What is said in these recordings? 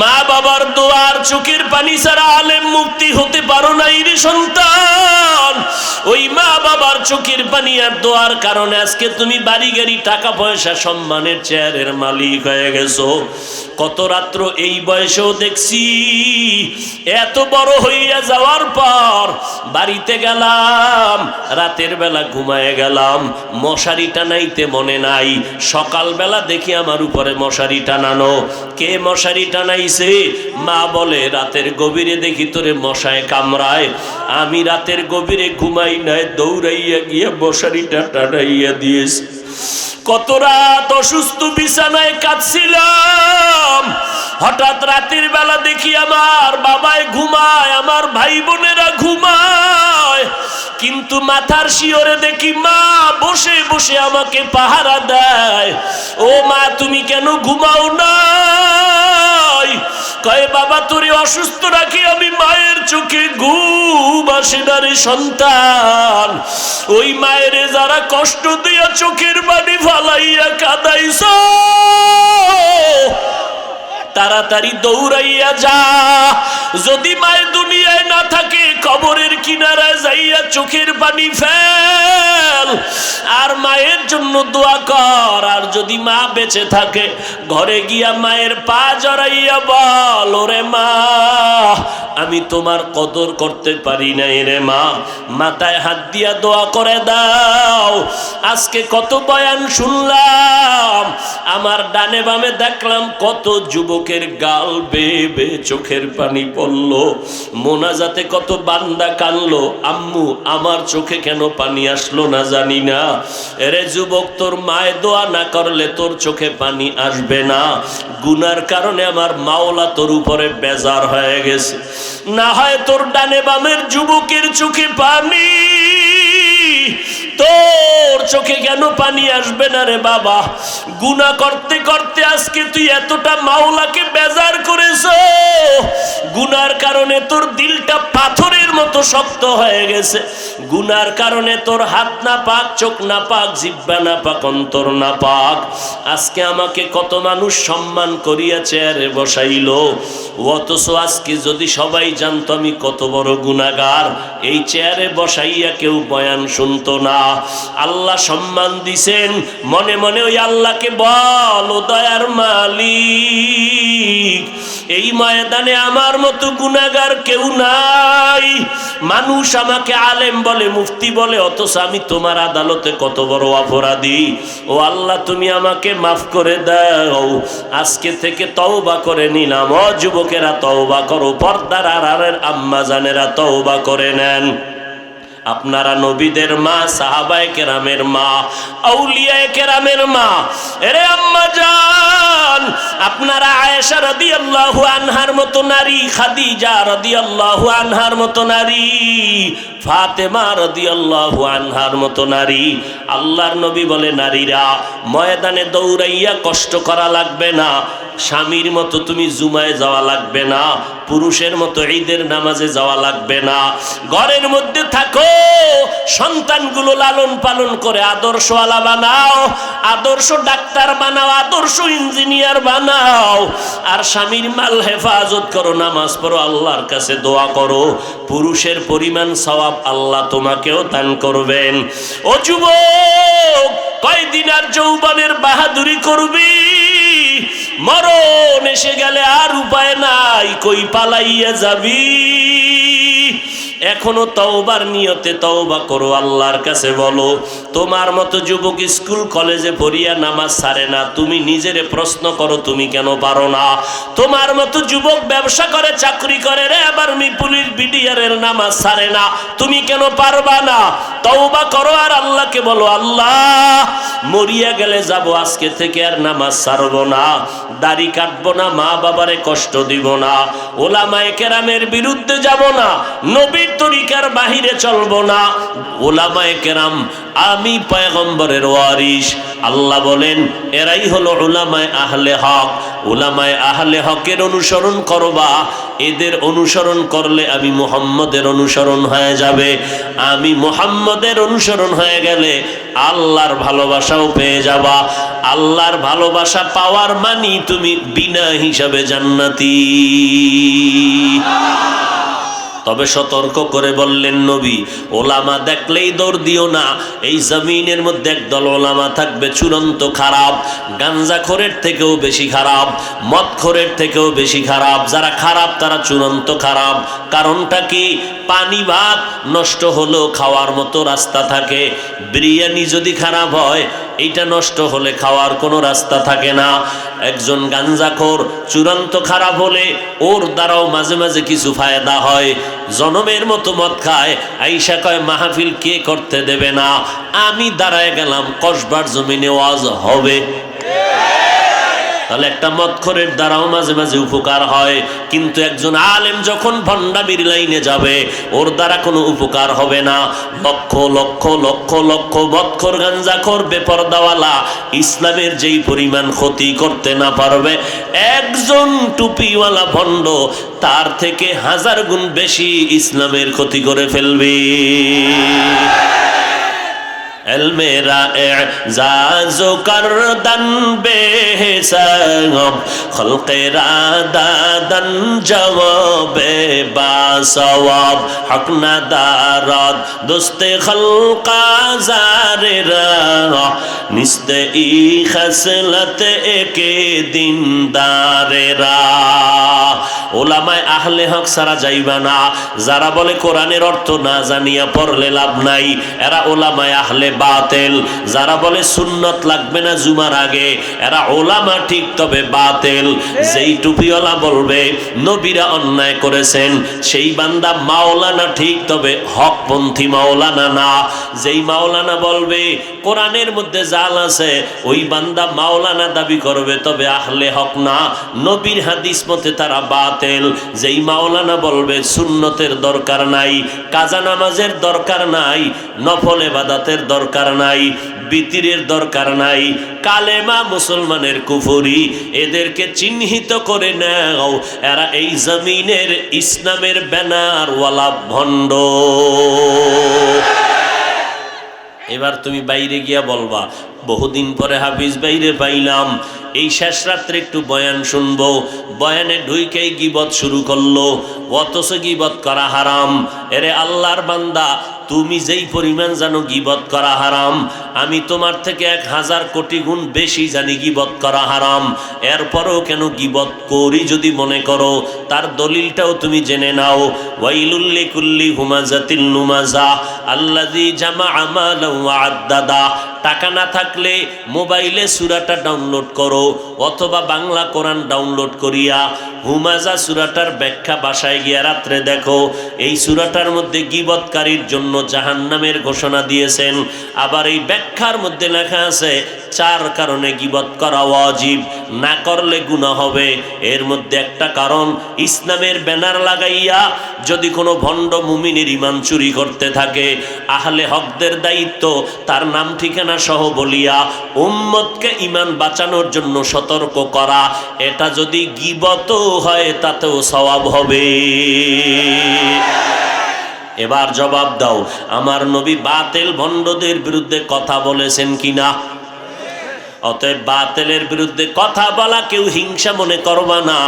মা বাবার দোয়ার চোখের পানি ছাড়া আলেম মুক্তি হতে পারো নাই রে সন্তান। ওই মা বাবার চোখের পানি আর দোয়ার কারণে আজকে তুমি বাড়ি গাড়ি টাকা পয়সা সম্মানের চেয়ারের মালিক হয়ে গেছো। কত রাত্র এই বয়সেও দেখছি এত বড় হইয়া যাওয়ার পর বাড়িতে গেলাম, রাতের বেলা ঘুমায় গেলাম, মশারি টানাইতে মনে নাই। সকালবেলা দেখি আমার উপরে মশারি টানানো। কে মশারি টানাইছে? মা বলে রাতের গভীরে দেখি তোরে মশায় কামড়ায়। আমি রাতের গভীরে ঘুমাই নাই, দৌড়াইয়া গিয়া মশারিটা টানাইয়া দিয়েছি। কত রাত অসুস্থ বিছানায় কাঁদছিলাম। হঠাৎ রাতের বেলা দেখি আমার বাবায় ঘুমায়, আমার ভাই বোনেরা ঘুমায়, কিন্তু মাথার শিওরে দেখি মা বসে বসে আমাকে পাহারা দেয়। ও মা, তুমি কেন ঘুমাও নাই? কয় বাবা, তোরে অসুস্থ রাখি আমি মায়ের চোখে ঘুম আসে না রে সন্তান। ওই মায়েরে যারা কষ্ট দিয়া চোখের পানি ফালাইয়া কাঁদাইছ, তাড়াতাড়ি দৌড়াইয়া যা। যদি মায়ের দুনিয়ায় না থাকে, কবরের কিনারায় যাইয়া চোখের পানি ফেল আর মায়ের জন্য দোয়া কর। আর যদি মা বেঁচে থাকে, ঘরে গিয়া মায়ের পা জড়াইয়া বল, ওরে মা, আমি তোমার কদর করতে পারি নাই রে মা, মাথায় হাত দিয়া দোয়া করে দাও। আজকে কত বয়ান শুনলাম, আমার ডানে বামে দেখলাম কত যুবকের গাল বেয়ে বেয়ে চোখের পানি পড়লো। মোনাজাতে কত বান্দা কানলো, আম্মু আমার চোখে কেন পানি আসলো না জানি না। এরে যুবক, তোর মায়ে দোয়া না করলে তোর চোখে পানি আসবে না। গুনার কারণে আমার মাওলা তোর উপরে বেজার হয়ে গেছে। না হয় তোর ডানে বামের যুবকের চোখে পানি, তোর চোখে কেন পানি আসবে না রে বাবা? গুনাহ করতে করতে আজকে তুই এতটা মাওলাকে বেজার করেছ, গুনার কারণে তোর দিলটা পাথরের মতো শক্ত হয়ে গেছে। গুনার কারণে তোর হাত না পাক, চোখ না পাক, জিহ্বা না পাক, অন্তর না পাক। আজকে আমাকে কত মানুষ সম্মান করিয়া চেয়ারে বসাইলো, অথচ আজকে যদি সবাই জানতো আমি কত বড় গুনাহগার, এই চেয়ারে বসাইয়া কেউ বয়ান শুনতো না। আল্লাহ সম্মান দিছেন, মনে মনে ওই আল্লাহকে বল, ও দয়ার মালিক, এই ময়দানে আমার মতো গুনাহগার কেউ নাই। মানুষ আমাকে আলেম বলে, মুফতি বলে, অথচ আমি তোমার আদালতে কত বড় অপরাধী। ও আল্লাহ, তুমি আমাকে মাফ করে দাও। আজকে থেকে তওবা করে নিলাম। ও যুবকেরা তওবা করো, পর্দার আড়ালের আম্মা জানেরা তওবা করে নেন। আপনারা নবীদের মা, সাহাবায়ে কেরামের মা, আউলিয়ায়ে কেরামের মা। এরে আম্মা জান, আপনারা আয়েশা রাদিয়াল্লাহু আনহার মতো নারী, খাদিজা রাদিয়াল্লাহু আনহার মতো নারী, ফাতেমা রাদিয়াল্লাহু আনহার মতো নারী। আল্লাহর নবী বলে, নারীরা ময়দানে দৌড়াইয়া কষ্ট করা লাগবে না, স্বামীর মতো তুমি জুমায় যাওয়া লাগবে না, পুরুষের মতো ঈদের নামাজে যাওয়া লাগবে না। ঘরের মধ্যে থাকো, সন্তানগুলো লালন পালন করে আদর্শওয়ালা বানাও, আদর্শ ডাক্তার বানাও, আদর্শ ইঞ্জিনিয়ার বানাও। আর স্বামীর মাল হেফাজত করো, নামাজ পড়ো, আল্লাহর কাছে দোয়া করো। পুরুষের পরিমাণ সওয়াব আল্লাহ তোমাকেও দান করবেন। ও যুবক, কয়দিন আর যৌবনের বাহাদুরি করবি? মরণ এসে গেলে আর উপায় নাই, কই পালাইয়া যাবি? এখনো তওবার নিয়তে তওবা করো, আল্লাহর কাছে বলো। তোমার মতো যুবক স্কুল কলেজে পড়িয়া নামাজ ছাড়ে না, তুমি নিজেরে প্রশ্ন করো তুমি কেন পারো না? তোমার মতো যুবক ব্যবসা করে, চাকরি করে, রে আবার পুলিশ বিডিআরের নামাজ ছাড়ে না, তুমি কেন পারবা না? তওবা করো আর আল্লাহকে বলো, আল্লাহ মরিয়া গেলে যাব, আজকে থেকে আর নামাজ ছাড়বো না, দাড়ি কাটবো না, মা বাবারে কষ্ট দিব না, ওলামায়ে কেরামের বিরুদ্ধে যাব না, নবীর তরিকার বাহিরে চলবো না। উলামায়ে কেরাম, আমি পয়গম্বরের ওয়ারিস। আল্লাহ বলেন এরাই হলো উলামায়ে আহলে হক। উলামায়ে আহলে হকের অনুসরণ করবা, এদের অনুসরণ করলে আমি মুহাম্মদের অনুসরণ হয়ে যাবে। আমি মুহাম্মদের অনুসরণ হয়ে গেলে আল্লাহর ভালোবাসাও পেয়ে যাবা। আল্লাহর ভালোবাসা পাওয়ার মানি তুমি বিনা হিসাবে জান্নাতি। তবে সতর্ক করে বললেন নবী, ওলামা দেখলেই দৌড় দিও না। এই জমিনের মধ্যে একদল ওলামা থাকবে চূড়ান্ত খারাপ, গাঞ্জাখোরের থেকেও বেশি খারাপ, মদখোরের থেকেও বেশি খারাপ। যারা খারাপ তারা চূড়ান্ত খারাপ। কারণটা কি? পানি ভাত নষ্ট হলেও খাওয়ার মতো রাস্তা থাকে। বিরিয়ানি যদি খারাপ হয়, এইটা নষ্ট হলে খাওয়ার কোনো রাস্তা থাকে না। একজন গাঞ্জাখোর চূড়ান্ত খারাপ হলে ওর দ্বারাও মাঝে মাঝে কিছু ফায়দা হয়। জনমের মতো মদ খায়, আইসা কয় মাহফিল কে করতে দেবে না, আমি দাঁড়ায় গেলাম, কসবার জমিনে ওয়াজ হবে। তাহলে একটা মদখোরের দ্বারাও মাঝে মাঝে উপকার হয়। কিন্তু একজন আলেম যখন ভণ্ডামির লাইনে যাবে, ওর দ্বারা কোনো উপকার হবে না। লক্ষ লক্ষ লক্ষ লক্ষ মদখোর গাঞ্জাখোর বেপরদাওয়ালা ইসলামের যেই পরিমাণ ক্ষতি করতে না পারবে, একজন টুপিওয়ালা ভণ্ড তার থেকে 1000 গুণ বেশি ইসলামের ক্ষতি করে ফেলবে। মেরা এজাজো করদন বেহিসাব, খলকেরা দাদন জওয়াবে বাসওয়াব, হক না দারাদ দোস্তে খলকা জারেরা, নিস্তে ই খসলত একে দিনদারেরা। ওলামায়ে আহলে হক সারা যাইবা না। যারা বলে কোরআনের অর্থ না জানিয়া পড়লে লাভ নাই, এরা ওলামায়ে আহলে বাতিল। যারা বলে সুন্নত লাগবে না জুমার আগে, এরা ওলামা ঠিক তবে বাতিল। যেই টুপিওয়ালা বলবে নবীরা অন্যায় করেছেন, সেই বান্দা মাওলানা ঠিক তবে হকপন্থী মাওলানা না। যেই মাওলানা বলবে কোরআনের মধ্যে জাল আছে, ওই বান্দা মাওলানা দাবি করবে তবে আহলে হক না, নবীর হাদিস মতে তারা বাতিল। যেই মাওলানা বলবে সুন্নতের দরকার নাই, কাজা নামাজের দরকার নাই, নফল ইবাদতের দরকার নাই, বিতিরের দরকার নাই, কালেমা মুসলমানের কুফরি, এদেরকে চিহ্নিত করে নাও, এরা এই জমিনের ইসলামের ব্যানারওয়ালা ভণ্ড। এবার তুমি বাইরে গিয়া বলবা বহুদিন পরে হাফিজ বাইরে পাইলাম, এই শেষ রাত্রে একটু বয়ান শুনবো। বয়ানে ঢুইকেই গীবত শুরু করলো, অথচ গীবত করা হারাম। এরে আল্লাহর বান্দা, তুমি যেই পরিমাণ জানো গীবত করা হারাম, আমি তোমার থেকে 1000 কোটি গুণ বেশি জানি গীবত করা হারাম। এরপরও কেন গীবত করি যদি মনে করো, তার দলিলটাও তুমি জেনে নাও। ওয়াইলুল লিকুল্লি হুমাজাতিল লুমাজা আল্লাযী জামাআ মালান ওয়া আদ্দাদা। টাকা না থাকলে মোবাইলে সূরাটা ডাউনলোড করো, অথবা বাংলা কোরআন ডাউনলোড করিয়া হুমাজা সূরাটার ব্যাখ্যা বাসায় গিয়া রাত্রে দেখো। এই সূরাটার মধ্যে গীবতকারীর জন্য জাহান্নামের ঘোষণা দিয়েছেন। আবার এই ব্যাখ্যার মধ্যে লেখা আছে 4 কারণে গীবত করা ওয়াজিব, না করলে গুনাহ হবে। এর মধ্যে একটা কারণ, ইসলামের ব্যানার লাগাইয়া যদি কোনো ভণ্ড মুমিনের ঈমান চুরি করতে থাকে, আহলে হকদের দায়িত্ব তার নাম ঠিকানা সহ বলিয়া উম্মতকে ঈমান বাঁচানোর জন্য সতর্ক করা। এটা যদি গীবতও হয় তাতেও সওয়াব হবে। এবার জবাব দাও, আমার নবী বাতিল ভণ্ডদের বিরুদ্ধে কথা বলেছেন কিনা? অতএব বাতিলের বিরুদ্ধে কথা বলা কেউ হিংসা মনে করবা না।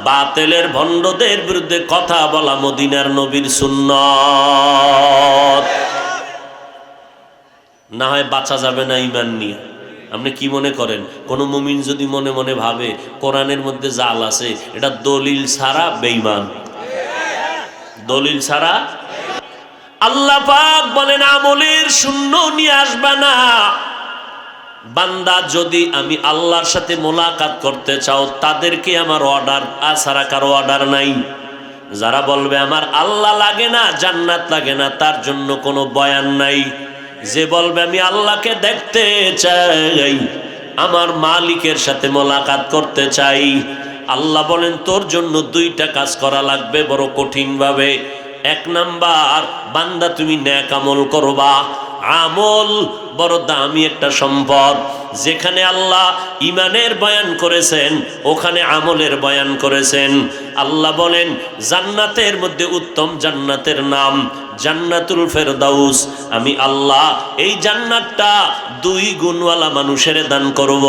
বাতিলের ভণ্ডদের বিরুদ্ধে কথা বলা মদিনার নবীর সুন্নাত। না হয় বাঁচা যাবে না ঈমান নিয়ে। আপনি কি মনে করেন, কোন মুমিন যদি মনে মনে ভাবে কোরআনের মধ্যে জাল আছে, এটা দলিল ছাড়া বেঈমান, দলিল ছাড়া। আল্লাহ পাক বলেন আমলের শূন্য নিয়ে আসবা না। বান্দা যদি আমি আল্লাহর সাথে মোলাকাত করতে চাও, তাদেরকে আমার অর্ডার, আছাড়া কারো অর্ডার নাই। যারা বলবে আমার আল্লাহ লাগে না, জান্নাত লাগে না, তার জন্য কোনো বয়ান নাই। যে বলবে আমি আল্লাহকে দেখতে চাই, আমার মালিকের সাথে মোলাকাত করতে চাই, আল্লাহ বলেন তোর জন্য 2টা কাজ করা লাগবে বড় কঠিন ভাবে। এক নাম্বার, বান্দা তুমি নেক আমল করবা। আমল বড় দামি একটা সম্পদ। যেখানে আল্লাহ ইমানের বয়ান করেছেন ওখানে আমলের বয়ান করেছেন। আল্লাহ বলেন জান্নাতের মধ্যে উত্তম জান্নাতের নাম জান্নাতুল ফেরদাউস। আমি আল্লাহ এই জান্নাতটা 2 গুণওয়ালা মানুষের দান করব।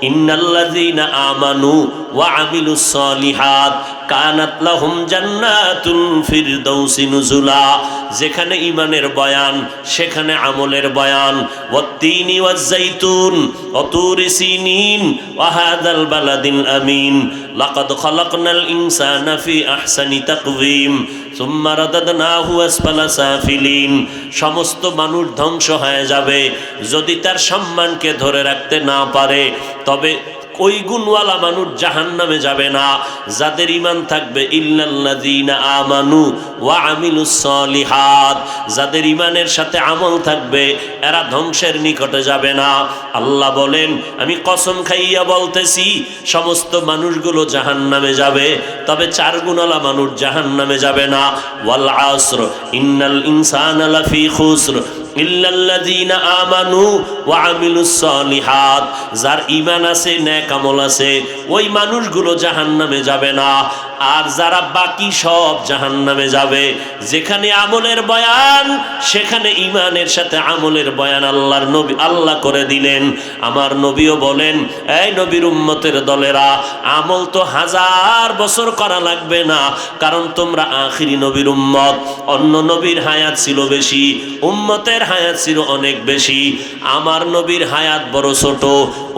ইন্নাল্লাযীনা আমানু ওয়া আমিলুস সলিহাত কানাত লাহুম জান্নাতুল ফিরদাউসি নুজুলা। যেখানে ইমানের বয়ান সেখানে আমলের বয়ান। ওয়াত্তিনি ওয়াজ-যাইতুন ওয়া তুরি সিনিন ওয়া হাযাল বালাদিল আমিন লাকাদ খালাকনাল ইনসানা ফি আহসানি তাকওয়িম সুম্মা রাদাদনাহু আসফালা সাফিলিন। সমস্ত মানুষ ধ্বংস হয়ে যাবে যদি তার সম্মানকে ধরে রাখতে না পারে। তবে ওই গুণওয়ালা মানুষ জাহান্নামে যাবে না যাদের ঈমান থাকবে। ইল্লাল্লাযীনা আমানু ওয়া আমিলুস সলিহাত, যাদের ঈমানের সাথে আমল থাকবে এরা ধ্বংসের নিকটে যাবে না। আল্লাহ বলেন আমি কসম খাইয়া বলতেছি সমস্ত মানুষগুলো জাহান্নামে যাবে, তবে 4 গুণওয়ালা মানুষ জাহান্নামে যাবে না। ওয়াল আসর ইন্নাল ইনসানা লাফি খুসর ইল্লাল্লাযীনা আমানু ওয়া আমিলুস সলিহাত। যার ঈমান আছে নেক আমল আছে ওই মানুষগুলো জাহান্নামে যাবে না। আর যারা বাকি সব জাহান্নামে যাবে। যেখানে আমলের বয়ান সেখানে ঈমানের সাথে আমলের বয়ান আল্লাহর নবী আল্লাহ করে দিলেন। আমার নবীও বলেন এই নবীর উম্মতের দলেরা আমল তো 1000 বছর করা লাগবে না, কারণ তোমরা আখিরি নবীর উম্মত। অন্য নবীর হায়াত ছিল বেশি, উম্মতের হায়াত ছিল অনেক বেশি। আমার নবীর হায়াত বড় ছোট,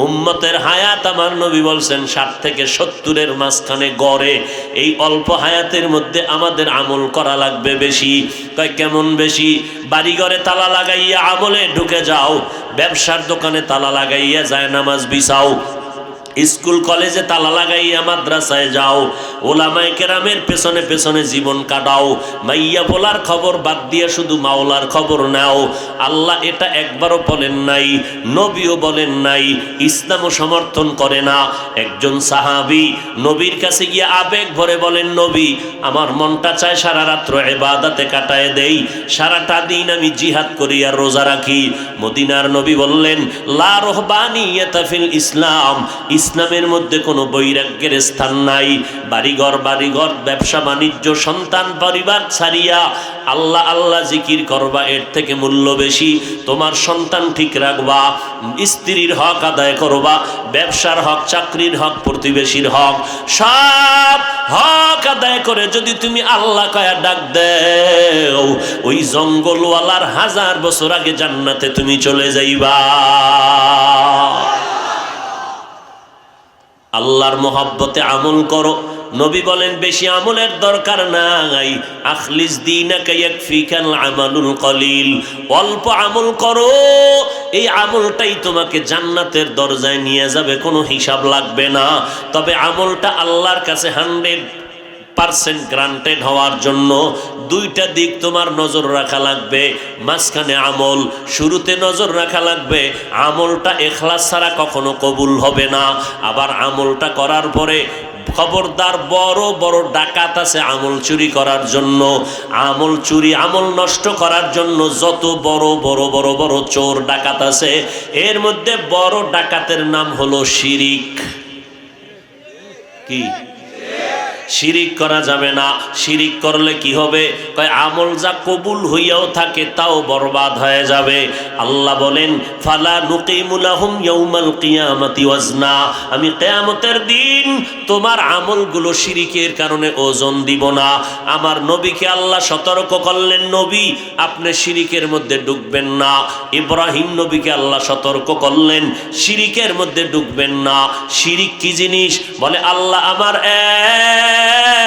উম্মতের হায়াত আমার নবী বলছেন 60 থেকে 70-এর মাঝখানে গড়ে। এই অল্প হায়াতের মধ্যে আমাদের আমল করা লাগবে বেশি। কয় কেমন বেশি? বাড়িঘরে তালা লাগাইয়া আমলে ঢুকে যাও, ব্যবসার দোকানে তালা লাগাইয়া যায় নামাজ বিছাও, স্কুল কলেজে তালা লাগাইয়া মাদ্রাসায় যাও, ওলামায়ে কেরামের পেছনে পেছনে জীবন কাটাও, মাইয়া পোলার খবর বাদ দিয়ে শুধু মাওলার খবর নাও। আল্লাহ এটা একবারও বলেন নাই, নবীও বলেন নাই, ইসলামও সমর্থন করে না। একজন সাহাবী নবীর কাছে গিয়ে আবেগ ভরে বলেন নবী আমার মনটা চায় সারা রাত্র ইবাদতে কাটায় দেই, সারাটা দিন আমি জিহাদ করি আর রোজা রাখি। মদিনার নবী বললেন লা রহবানিয়াতা ফিল ইসলাম, ইসলামের মধ্যে কোনো বৈরাগ্যের স্থান নাই। বাড়িঘর ব্যবসা বাণিজ্য সন্তান পরিবার ছাড়িয়া আল্লাহ আল্লাহ জিকির করবা, এর থেকে মূল্য বেশি। তোমার সন্তান ঠিক রাখবা, স্ত্রীর হক আদায় করবা, ব্যবসার হক, চাকরির হক, প্রতিবেশীর হক, সব হক আদায় করে যদি তুমি আল্লাহ কয়া ডাক দেও ওই জঙ্গলওয়ালার 1000 বছর আগে জান্নাতে তুমি চলে যাইবা। আল্লাহর মহব্বতে আমল করো। নবী বলেন বেশি আমলের দরকার নাই, আখলিস দীনাকা ইয়াকফিকাল আমালুল কলিল। অল্প আমল করো, এই আমলটাই তোমাকে জান্নাতের দরজায় নিয়ে যাবে, কোনো হিসাব লাগবে না। তবে আমলটা আল্লাহর কাছে 100% গ্রান্টেড হওয়ার জন্য 2টা দিক তোমার নজর রাখা লাগবে। মাঝখানে আমল, শুরুতে নজর রাখা লাগবে আমলটা ইখলাস ছাড়া কখনো কবুল হবে না। আবার আমলটা করার পরে খবরদার, বড় বড় ডাকাত আছে আমল চুরি করার জন্য, আমল চুরি আমল নষ্ট করার জন্য যত বড় বড় বড় বড় চোর ডাকাত আছে, এর মধ্যে বড় ডাকাতের নাম হলো শিরিক। কি? শিরিক করা যাবে না। শিরিক করলে কি হবে? কয় আমল যা কবুল হইয়াও থাকে তাও বরবাদ হয়ে যাবে। আল্লাহ বলেন ফালা নুকিমু লাহুম ইয়াউমাল কিয়ামাতি ওয়াজনা, আমি কিয়ামতের দিন তোমার আমলগুলো শিরিকের কারণে ওজন দিব না। আমার নবীকে আল্লাহ সতর্ক করলেন নবী আপনি শিরিকের মধ্যে ডুববেন না। ইব্রাহিম নবীকে আল্লাহ সতর্ক করলেন শিরিকের মধ্যে ডুববেন না। শিরিক কি জিনিস? বলে আল্লাহ আমার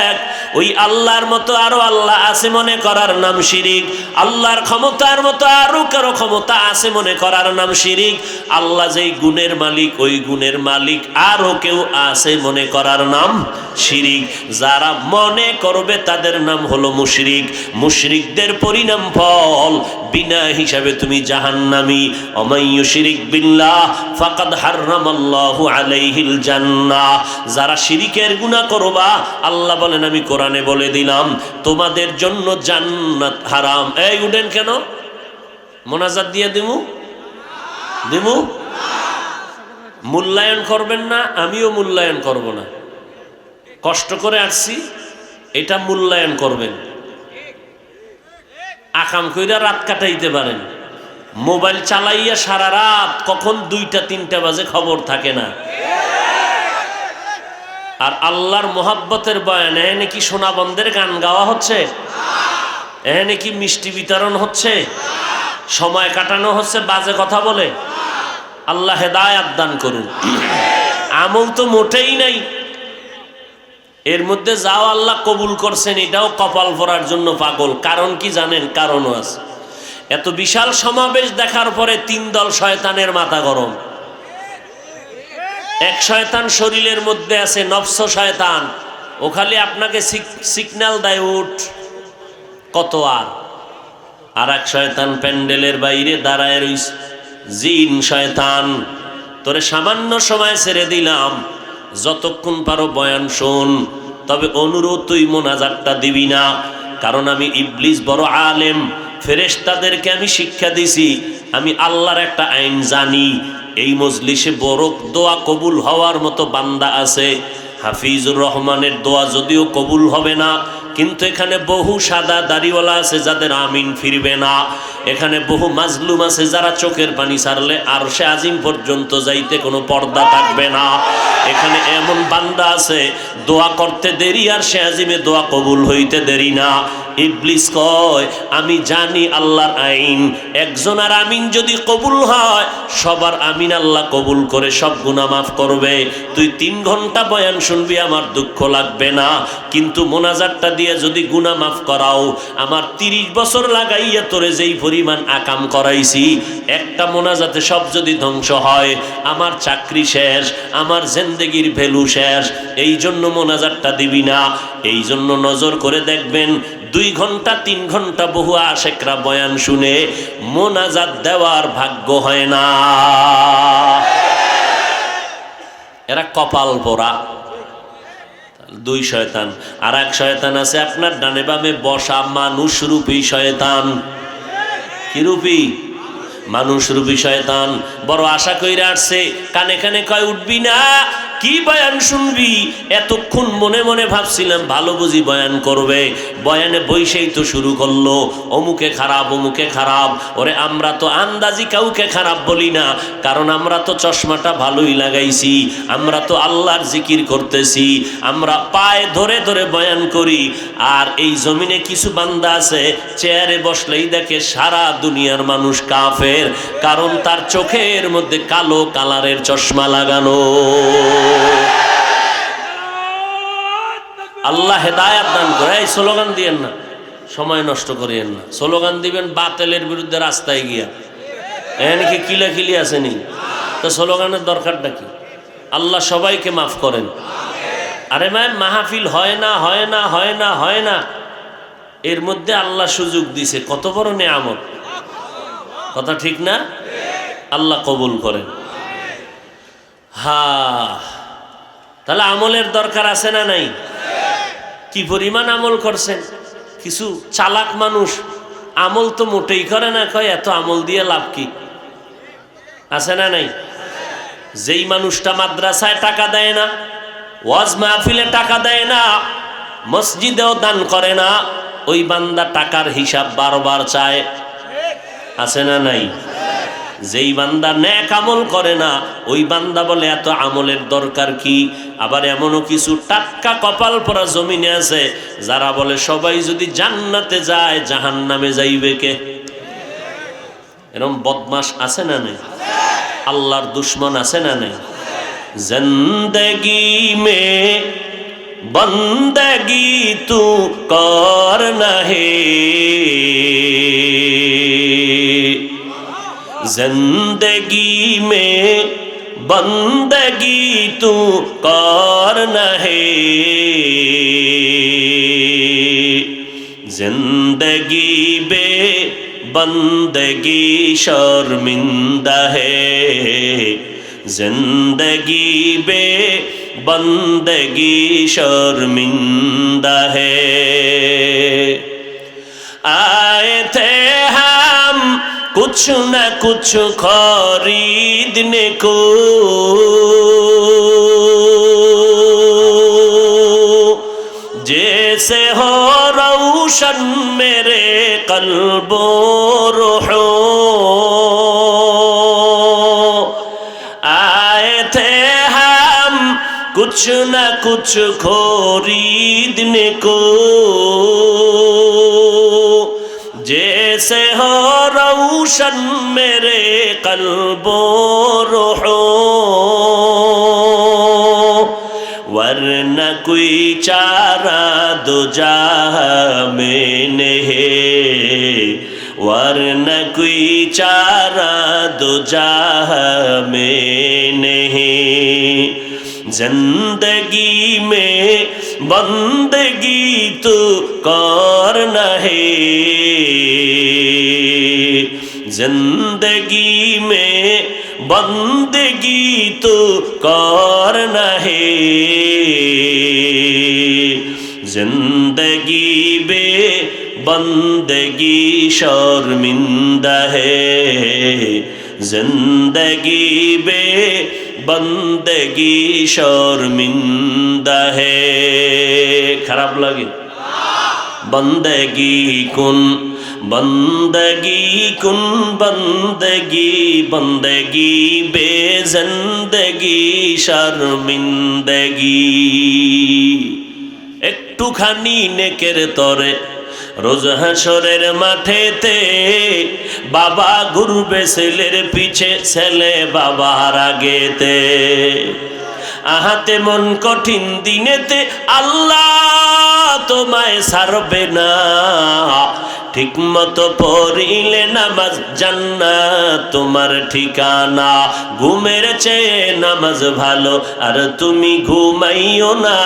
এক, ওই আল্লাহর মতো আরো আল্লাহ আছে মনে করার নাম শিরিক। আল্লাহর ক্ষমতার মতো আরো কারো ক্ষমতা আছে মনে করার নাম শিরিক। আল্লাহ যেই গুণের মালিক ওই গুণের মালিক আরো কেউ আছে মনে করার নাম শিরিক। যারা মনে করবে তাদের নাম হলো মুশরিক। মুশরিকদের পরিণাম ফল বিনা হিসাবে তুমি জাহান্নামী। ওমাই ইউশরিক বিল্লাহ ফাকাদ হারামাল্লাহু আলাইহিল জান্নাহ। যারা শিরিকের গুনাহ করবা আল্লাহ বলেন আমি কোরআন কোরআনে বলে দিলাম তোমাদের জন্য জান্নাত হারাম। এই উঠেন কেন? মোনাজাত দিয়ে দিমু মূল্যায়ন করবেন না, আমিও মূল্যায়ন করব না। কষ্ট করে আসছি, এটা মূল্যায়ন করবেন। আকাম কইরা রাত কাটাইতে পারেন, মোবাইল চালাইয়া সারা রাত কখন 2টা-3টা বাজে খবর থাকে না। আর আল্লাহর মোহাব্বতের বয়ান এখানে কি সোনা বন্ধের গান গাওয়া হচ্ছে? এখানে কি মিষ্টি বিতরণ হচ্ছে? সময় কাটানো হচ্ছে বাজে কথা বলে? আল্লাহ হেদায়াত দান করুন। আমল তো মোটেই নাই এর মধ্যে, যাও আল্লাহ কবুল করছেন এটাও কপাল ভরার জন্য পাগল। কারণ কি জানেন? কারণও আছে। এত বিশাল সমাবেশ দেখার পরে 3 দল শয়তানের মাথা গরম। এক শয়তান শরীরের মধ্যে আছে, নফস শয়তান, ও খালি আপনাকে সিগন্যাল দেয় উঠ কত। আর এক শয়তান প্যান্ডেলের বাইরে দাঁড়ায় রইছে, জিন শয়তান। তোরে সামান্য সময় ছেড়ে দিলাম, যতক্ষণ পারো বয়ান শোন, তবে অনুরোধ তুই মোনাজাতটা দিবি না। কারণ আমি ইবলিস বড় আলেম, ফেরেশতাদেরকে আমি শিক্ষা দিছি, আমি আল্লাহর একটা আইন জানি। এই মজলিসে বড় দোয়া কবুল হওয়ার মতো বান্দা আছে। হাফিজুর রহমানের দোয়া যদিও কবুল হবে না, কিন্তু এখানে বহু সাদা দাড়িওয়ালা আছে যাদের আমিন ফিরবে না। এখানে বহু মাজলুম আছে যারা চোখের পানি ছাড়লে আরশে আজিম পর্যন্ত যাইতে কোনো পর্দা থাকবে না। এখানে এমন বান্দা আছে দোয়া করতে দেরি আর সে আজিমে দোয়া কবুল হইতে দেরি না। ইবলিস কয় আমি জানি আল্লাহর আইন, একজনের আমিন যদি কবুল হয় সবার আমিন আল্লাহ কবুল করে সব গুনাহ মাফ করবে। তুই 3 ঘন্টা বয়ান শুনবি, আমার দুঃখ লাগবে না, কিন্তু মোনাজাতটা দিয়ে যদি গুনাহ মাফ করাও, আমার 30 বছর লাগাইয়া তোরে যেই পরিমাণ আকাম করাইছি, একটা মোনাজাতে সব যদি ধ্বংস হয়, আমার চাকরি শেষ, আমার জিন্দেগির ভ্যালু শেষ। এই জন্য মোনাজাতটা দিবি না। এই জন্য নজর করে দেখবেন 2 ঘন্টা 3 ঘন্টা বহু আশেকরা বয়ান শুনে মোনাজাত দেওয়ার ভাগ্য হয় না। এরা কপাল পোড়া। 2 শয়তান। আর এক শয়তান আছে আপনার ডানে বামে বসা, মানুষ রূপী শয়তান। কি রূপী? মানুষ রূপী শয়তান। বড় আশা কইরা আসছে, কানে কানে কয় উঠবি না, কি বয়ান শুনবি? এতক্ষণ মনে মনে ভাবছিলাম ভালো বুঝি বয়ান করবে, বয়ানে বইসেই তো শুরু করলো অমুকে খারাপ অমুকে খারাপ। ওরে আমরা তো আন্দাজি কাউকে খারাপ বলি না, কারণ আমরা তো চশমাটা ভালোই লাগাইছি, আমরা তো আল্লাহর জিকির করতেছি, আমরা পায়ে ধরে ধরে বয়ান করি। আর এই জমিনে কিছু বান্দা আছে চেয়ারে বসলেই দেখে সারা দুনিয়ার মানুষ কাফের, কারণ তার চোখের মধ্যে কালো কালারের চশমা লাগানো। আল্লাহ হেদায়াত দান করে। এই স্লোগান দিয়েন না, সময় নষ্ট করিয়েন না। স্লোগান দিবেন বাতিলের বিরুদ্ধে রাস্তায় গিয়া, এখানে কি কিলাকিলি আসেনি? তো স্লোগানের দরকারটা কি? আল্লাহ সবাইকে মাফ করেন। আরে মাহফিল হয় না হয় না হয় না হয় না, এর মধ্যে আল্লাহ সুযোগ দিছে, কত বড় নেয়ামত। কথা ঠিক না? আল্লাহ কবুল করেন। তাহলে আমলের দরকার আছে না নাই? কি পরিমাণ আমল করছেন? কিছু চালাক মানুষ আমল তো মোটেই করে না, কয় এত আমল দিয়ে লাভ কি? আছে না নাই? যেই মানুষটা মাদ্রাসায় টাকা দেয় না, ওয়াজ মাহফিলে টাকা দেয় না, মসজিদেও দান করে না, ওই বান্দা টাকার হিসাব বারবার চায়। আছে না নাই? যেই বান্দা নেক আমল করে না, ওই বান্দা বলে এত আমলের দরকার কি? আবার এমনও কিছু টাটকা কপাল পরা জমিনে আছে যারা বলে সবাই যদি জান্নাতে যায় জাহান্নামে যাইবে কে? এরকম বদমাশ আছে না নেই? আল্লাহর দুশ্মন আছে না নেই? জিন্দেগি মে বন্দগি তু করনা হে, जिंदगी में बंदगी तू करना है, जिंदगी बे बंदगी शर्मिंदा है, जिंदगी बे बंदगी शर्मिंदा है। कुछ न कुछ खरीदने को जैसे हो रोशन मेरे कल्बो रूहो आए थे हम कुछ न कुछ खरीदने को जैसे हो रोशन मेरे कल्बो रूहो वरना कोई चारा दो जहां में नहीं वरना कोई चारा दो जहां में नहीं जिंदगी में बंदगी तो करना है जिंदगी में बंदगी तो करना है जिंदगी बे बंदगी शर्मिंदा है जिंदगी बे बंदगी शर्मिंदा है खराब लगे बंदगी कुन बंदगी कुन बंदगी बंदगी बे जिंदगी शर्मिंदगी একটুখানি নেকের তরে রোজ হাসরের মাঠেতে বাবা ঘুরবে ছেলের পিছে ছেলে বাবার আগেতে আহাতে মন কঠিন দিনেতে আল্লাহ তোমায় ছাড়বে না ঠিক মতো পড়িলে নামাজ জান্নাত তোমার ঠিকানা ঘুমের চেয়ে নামাজ ভালো আর তুমি ঘুমাইও না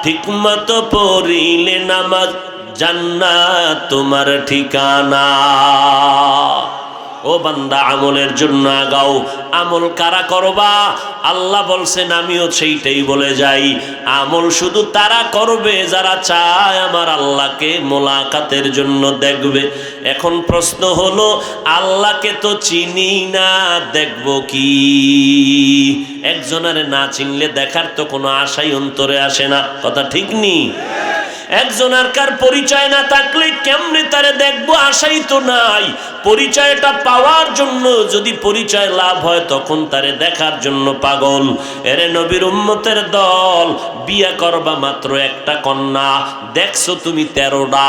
ঠিক মতো পড়িলে নামাজ জান্নাত তোমার ঠিকানা ও বান্দা আমলের জন্য আগাও আমল কারা করবা আল্লাহ বলছেন আমিও সেইটাই বলে যাই আমল শুধু তারা করবে যারা চায় আমার আল্লাহকে মোলাকাতের জন্য দেখবে এখন প্রশ্ন হলো আল্লাহকে তো চিনি না দেখব কি একজনের না চিনলে দেখার তো কোনো আশাই অন্তরে আসে না কথা ঠিক নেই একজনের কার পরিচয় না থাকলে কেমনে তারে দেখবো আশাই তো নাই পরিচয়টা পাওয়ার জন্য যদি পরিচয় লাভ হয় তখন তারে দেখার জন্য পাগল এরে নবীর উম্মতের দল বিয়ে করবা মাত্র একটা কন্যা দেখছো তুমি 13টা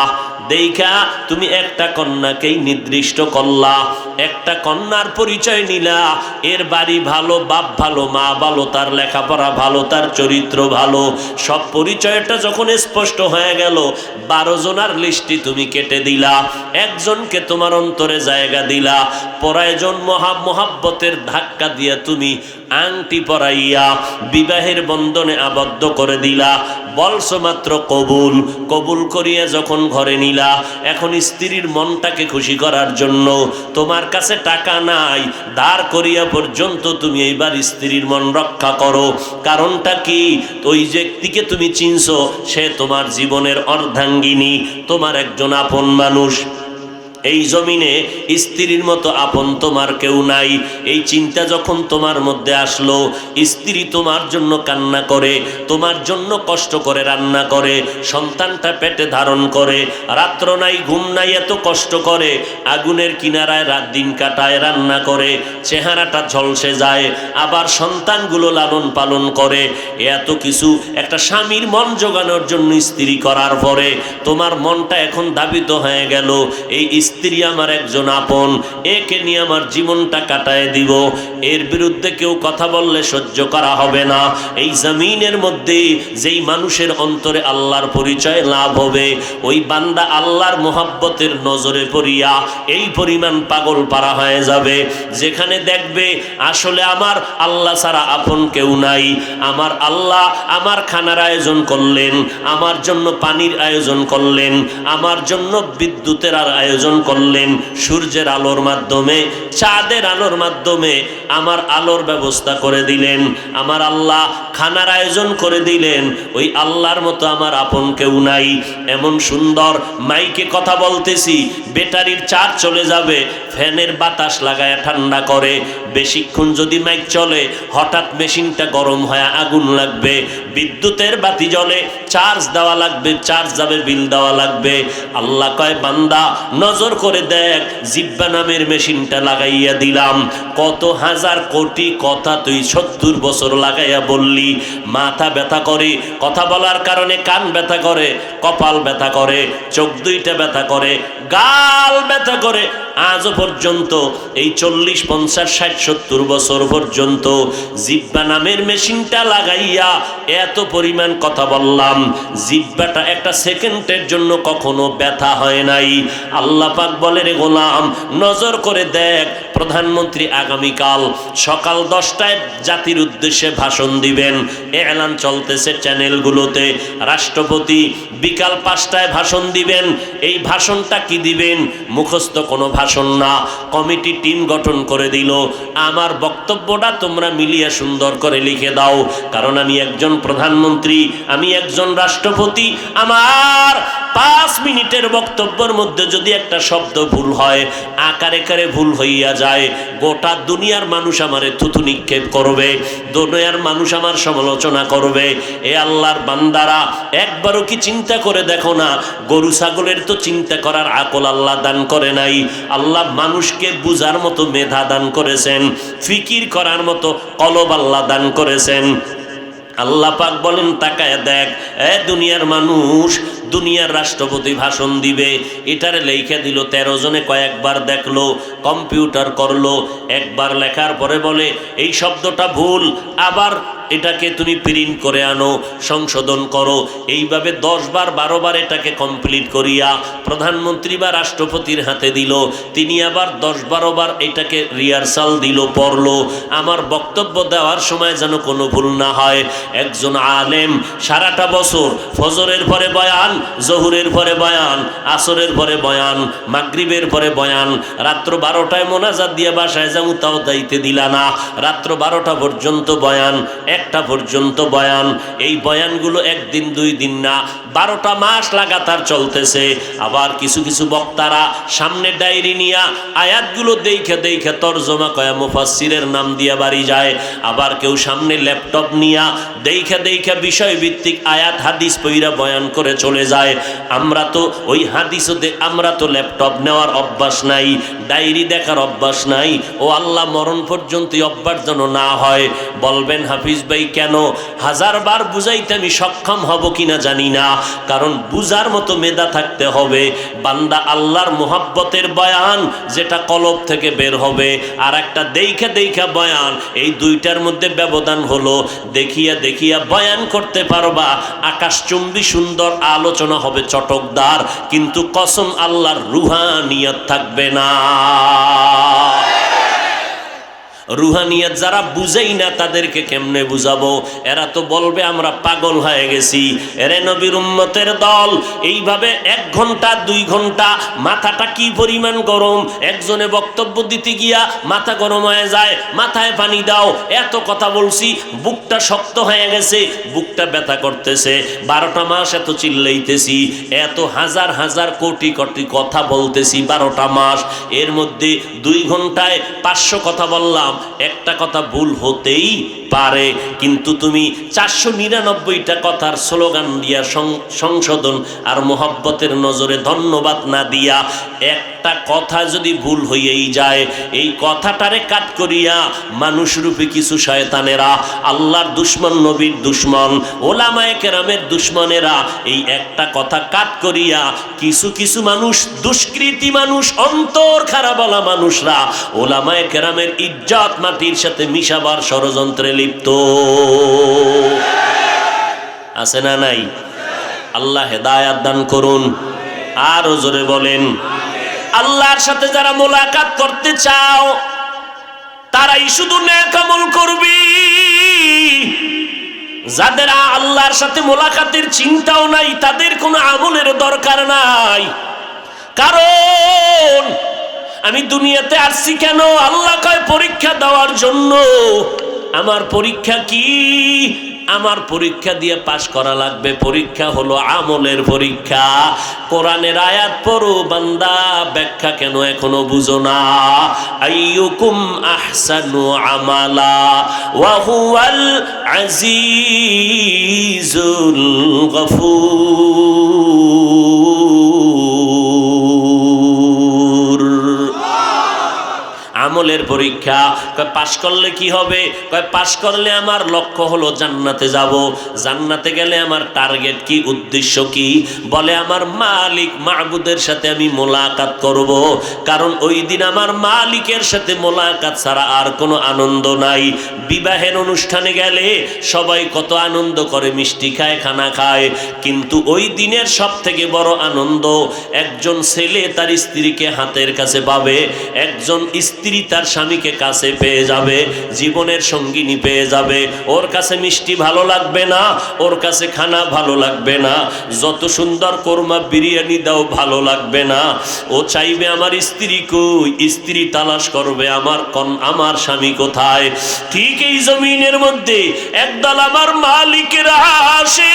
দেখা তুমি একটা কন্যাকেই নির্দিষ্ট করলা একটা কন্যার পরিচয় নিলা এর বাড়ি ভালো বাপ ভালো মা ভালো তার লেখাপড়া ভালো তার চরিত্র ভালো সব পরিচয়টা যখন স্পষ্ট হয়ে গেল 12 জনের লিস্টে তুমি কেটে দিলা একজনকে তোমার অন্তরে জায়গা দিলা পরায়জন মহাব্বতের ধাক্কা দিয়া তুমি আংটি পরাইয়া বিবাহের বন্ধনে আবদ্ধ করে দিলা বলছো মাত্র কবুল কবুল করিয়া যখন ঘরে নিলা এখন স্ত্রীর মনটাকে খুশি করার জন্য তোমার কাছে টাকা নাই ধার করিয়া পর্যন্ত তুমি এইবার স্ত্রীর মন রক্ষা করো কারণটা কি ওই ব্যক্তিকে তুমি চিনছো সে তোমার জীবনের অর্ধাঙ্গিনী তোমার একজন আপন মানুষ এই জমিনে স্ত্রীর মতো আপন তোমার কেউ নাই এই চিন্তা যখন তোমার মধ্যে আসলো স্ত্রী তোমার জন্য কান্না করে তোমার জন্য কষ্ট করে রান্না করে সন্তানটা পেটে ধারণ করে রাত্র নাই ঘুম নাই এত কষ্ট করে আগুনের কিনারায় রাত দিন কাটায় রান্না করে চেহারাটা ঝলসে যায় আবার সন্তানগুলো লালন পালন করে এত কিছু একটা স্বামীর মন জোগানোর জন্য স্ত্রী করার পরে তোমার মনটা এখন ধাবিত হয়ে গেল এই স্ত্রী আমার একজন আপন একে নিয়ে আমার জীবনটা কাটায় দিব এর বিরুদ্ধে কেউ কথা বললে সহ্য করা হবে না এই জমিনের মধ্যে যেই মানুষের অন্তরে আল্লাহর পরিচয় লাভ হবে ওই বান্দা আল্লাহর মোহাব্বতের নজরে পড়িয়া এই পরিমাণ পাগল পারা হয়ে যাবে যেখানে দেখবে আসলে আমার আল্লাহ ছাড়া আপন কেউ নাই আমার আল্লাহ আমার খানার আয়োজন করলেন আমার জন্য পানির আয়োজন করলেন আমার জন্য বিদ্যুতের আয়োজন করলেন সূর্যের আলোর মাধ্যমে, চাঁদের আলোর মাধ্যমে আমার আলোর ব্যবস্থা করে দিলেন। আমার আল্লাহ খানার আয়োজন করে দিলেন। ওই আল্লাহর মতো আমার আপন কেউ নাই। এমন সুন্দর মাইকে কথা বলতেছি, ব্যাটারির চার্জ চলে যাবে, ফ্যানের বাতাস লাগায় ঠান্ডা করে। বেশিক্ষণ যদি মাইক চলে হঠাৎ মেশিনটা গরম হয়ে আগুন লাগবে, বিদ্যুতের বাতি জ্বলে, চার্জ দেওয়া লাগবে, চার্জ যাবে, বিল দেওয়া লাগবে। আল্লাহ কয় বান্দা নজর করে দেখ, জিব্বা নামের মেশিনটা লাগাইয়া দিলাম। কত হাজার কোটি কথা তুই 70 বছর লাগাইয়া বললি। মাথা ব্যথা করে, কথা বলার কারণে কান ব্যথা করে, কপাল ব্যথা করে, চোখ দুইটা ব্যথা করে, গাল ব্যথা করে। আজও পর্যন্ত এই 40, 50, 60, 70 বছর পর্যন্ত জিব্বা নামের মেশিনটা লাগাইয়া এত পরিমাণ কথা বললাম, জিব্বাটা একটা সেকেন্ডের জন্য কখনো ব্যথা হয় নাই। আল্লাহ পাক বলে, রে গোলাম নজর করে দেখ, প্রধানমন্ত্রী আগামীকাল সকাল 10টায় জাতির উদ্দেশ্যে ভাষণ দিবেন, এলান চলতেছে চ্যানেলগুলোতে। রাষ্ট্রপতি বিকাল 5টায় ভাষণ দিবেন। এই ভাষণটা কি দিবেন? মুখস্থ কোনো ভাষণ না, কমিটি টিম গঠন করে দিল। আমার বক্তব্যটা তোমরা মিলিয়ে সুন্দর করে লিখে দাও, কারণ আমি একজন প্রধানমন্ত্রী, আমি একজন রাষ্ট্রপতি। আমার 5 মিনিটের বক্তব্যের মধ্যে যদি একটা শব্দ ভুল হয়, আকারে কারে ভুল হইয়া যায়, গোটা দুনিয়ার মানুষ আমারে থুতু নিক্ষেপ করবে, দুনিয়ার মানুষ আমার সমালোচনা করবে। এ আল্লাহর বান্দারা, একবারও কি চিন্তা করে দেখো না, গরু ছাগলের তো চিন্তা করার আকল আল্লাহ দান করে নাই। আল্লাহ মানুষকে বুঝার মতো মেধা দান করেছেন, ফিকির করার মতো কলব আল্লাহ দান করেছেন। আল্লাহ পাক বলেন, তাকায় দেখ, এ দুনিয়ার মানুষ, দুনিয়ার রাষ্ট্রপতি ভাষণ দিবে, এটারে লেখা দিল 13 জনে, কয়েকবার দেখলো, কম্পিউটার করলো, একবার লেখার পরে বলে এই শব্দটা ভুল, আবার এটাকে তুমি প্রিন্ট করে আনো, সংশোধন করো। এইভাবে 10 বার 12 বার এটাকে কমপ্লিট করিয়া প্রধানমন্ত্রী বা রাষ্ট্রপতির হাতে দিল, তিনি আবার 10-12 বার এটাকে রিহার্সাল দিল, পড়লো। আমার বক্তব্য দেওয়ার সময় যেন কোনো ভুল না হয়। একজন আলেম সারাটা বছর ফজরের পরে বয়ান, জহুরের পরে বয়ান, আসরের পরে বয়ান, মাগরিবের পরে বয়ান, রাত্র 12টায় মোনাজাত দিয়ে বাসায় যাবো, তাও দাইতে দিলা না। রাত্র 12টা পর্যন্ত বয়ান, 1টা পর্যন্ত বয়ান। এই বয়ানগুলো একদিন 2 দিন না, 12টা মাস লাগাতার চলতেছে। আবার কিছু কিছু বক্তারা সামনে ডায়েরি নিয়া আয়াতগুলো দেখে দেখে তরজমা কয়া মুফাসসিরের নাম দিয়া বাড়ি যায়। আবার কেউ সামনে ল্যাপটপ নিয়া দেখে দেখে বিষয়ভিত্তিক আয়াত হাদিস পইরা বয়ান করে চলে যায়। আমরা তো ওই হাদিসও আমরা তো ল্যাপটপ নেওয়ার অভ্যাস নাই, ডায়েরি দেখার অভ্যাস নাই। ও আল্লাহ, মরণ পর্যন্ত অভ্যাস যেন না হয়। বলবেন হাফিজ ভাই কেন? 1000 বার বুঝাইতে আমি সক্ষম হব কিনা জানি না, কারণ বুঝার মতো মেধা থাকতে হবে। বান্দা আল্লাহর মুহাব্বতের বয়ান যেটা কলব থেকে বের হবে, আর একটা দেখে দেখে বয়ান, এই দুইটার মধ্যে ব্যবধান হলো দেখিয়া দেখিয়া বয়ান করতে পারবা, আকাশচুম্বী সুন্দর আলোচনা হবে চটকদার, কিন্তু কসম আল্লাহর রুহানিয়ত থাকবে না। রুহানিয়ত যারা বুঝেই না তাদেরকে কেমনে বুঝাবো? এরা তো বলবে আমরা পাগল হয়ে গেছি। এরে নবীর উম্মতের দল, এইভাবে 1 ঘন্টা 2 ঘন্টা মাথাটা কি পরিমাণ গরম। একজনে বক্তব্য দিতে গিয়া মাথা গরম হয়ে যায়, মাথায় পানি দাও, এত কথা বলছি, বুকটা শক্ত হয়ে গেছে, বুকটা ব্যথা করতেছে, 12টা মাস এত চিল্লাইতেছি, এত হাজার হাজার কোটি কোটি কথা বলতেছি 12টা মাস, এর মধ্যে 2 ঘন্টায় 500 কথা বললাম, একটা কথা ভুল হতেই পারে, কিন্তু তুমি 499টা কথার স্লোগান দিয়া সংশোধন আর মোহাব্বতের নজরে ধন্যবাদ না দিয়া একটা কথা যদি ভুল হইয়াই যায়, এই কথাটারে কাট করিয়া মানুষরূপী কিছু শয়তানেরা, আল্লাহর দুশ্মন, নবীর দুশ্মন, ওলামায়ে কেরামের দুশ্মনেরা এই একটা কথা কাট করিয়া কিছু কিছু মানুষ, দুষ্কৃতী মানুষ, অন্তর খারাপ বলা মানুষরা ওলামায়ে কেরামের ইজ্জত মাটির সাথে মিশাবার ষড়যন্ত্রে লিপ্ত আছে না নাই? আল্লাহ হেদায়াত দান করুন। আরো জোরে বলেন আল্লাহর সাথে যারা মোলাকাত করতে চাও তারাই শুধু নেক আমল করবি। যাদের আল্লাহর সাথে মোলাকাতের চিন্তাও নাই তাদের কোনো আমলের দরকার নাই, কারণ আমি দুনিয়াতে আসছি কেন? আল্লাহ কয় পরীক্ষা দেওয়ার জন্য। আমার পরীক্ষা কি? আমার পরীক্ষা দিয়ে পাশ করা লাগবে। পরীক্ষা হলো আমলের পরীক্ষা। কোরআনের আয়াত পড়ো বান্দা, ব্যাখ্যা কেন এখনো বুঝো না? আইয়ুকুম আহসানু আমালা ওয়া হুয়াল আজিজুল গফুর। আমলের পরীক্ষা। কয় পাশ করলে কি হবে? কয় পাশ করলে আমার লক্ষ্য হলো জান্নাতে যাব। জান্নাতে গেলে আমার টার্গেট কি, উদ্দেশ্য কি? বলে আমার মালিক মাহবুদের সাথে আমি মোলাকাত করব। কারণ ওই দিন আমার মালিকের সাথে মোলাকাত ছাড়া আর কোনো আনন্দ নাই। বিবাহের অনুষ্ঠানে গেলে সবাই কত আনন্দ করে, মিষ্টি খায়, খানা খায়, কিন্তু ওই দিনের সব থেকে বড় আনন্দ একজন ছেলে তার স্ত্রীকে হাতের কাছে পাবে, একজন স্ত্রী তার স্বামীকে কাছে পেয়ে যাবে, জীবনের সঙ্গিনী পেয়ে যাবে। ওর কাছে মিষ্টি ভালো লাগবে না, ওর কাছে খানা ভালো লাগবে না, যত সুন্দর কোরমা বিরিয়ানি দাও ভালো লাগবে না। ও চাইবে আমার স্ত্রী কই, স্ত্রী তালাশ করবে আমার স্বামী কোথায়। ঠিক এই জমিনের মধ্যে একদল আমার মালিকের আসে,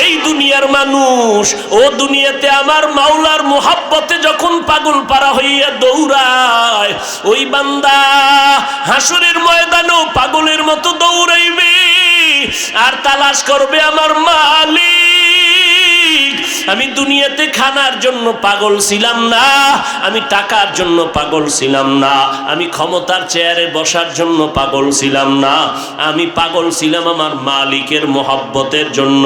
এই দুনিয়ার মানুষ ও দুনিয়াতে আমার মাওলার মোহাব্বতে যখন পাগল পারা হইয়া দৌড়ায়, ওই বান্দা হাসরের ময়দানেও পাগলের মতো দৌড়াইবে আর তালাশ করবে আমার মালিক। আমি দুনিয়াতে খানার জন্য পাগল ছিলাম না, আমি টাকার জন্য পাগল ছিলাম না, আমি ক্ষমতার চেয়ারে বসার জন্য পাগল ছিলাম না, আমি পাগল ছিলাম আমার মালিকের মোহাব্বতের জন্য।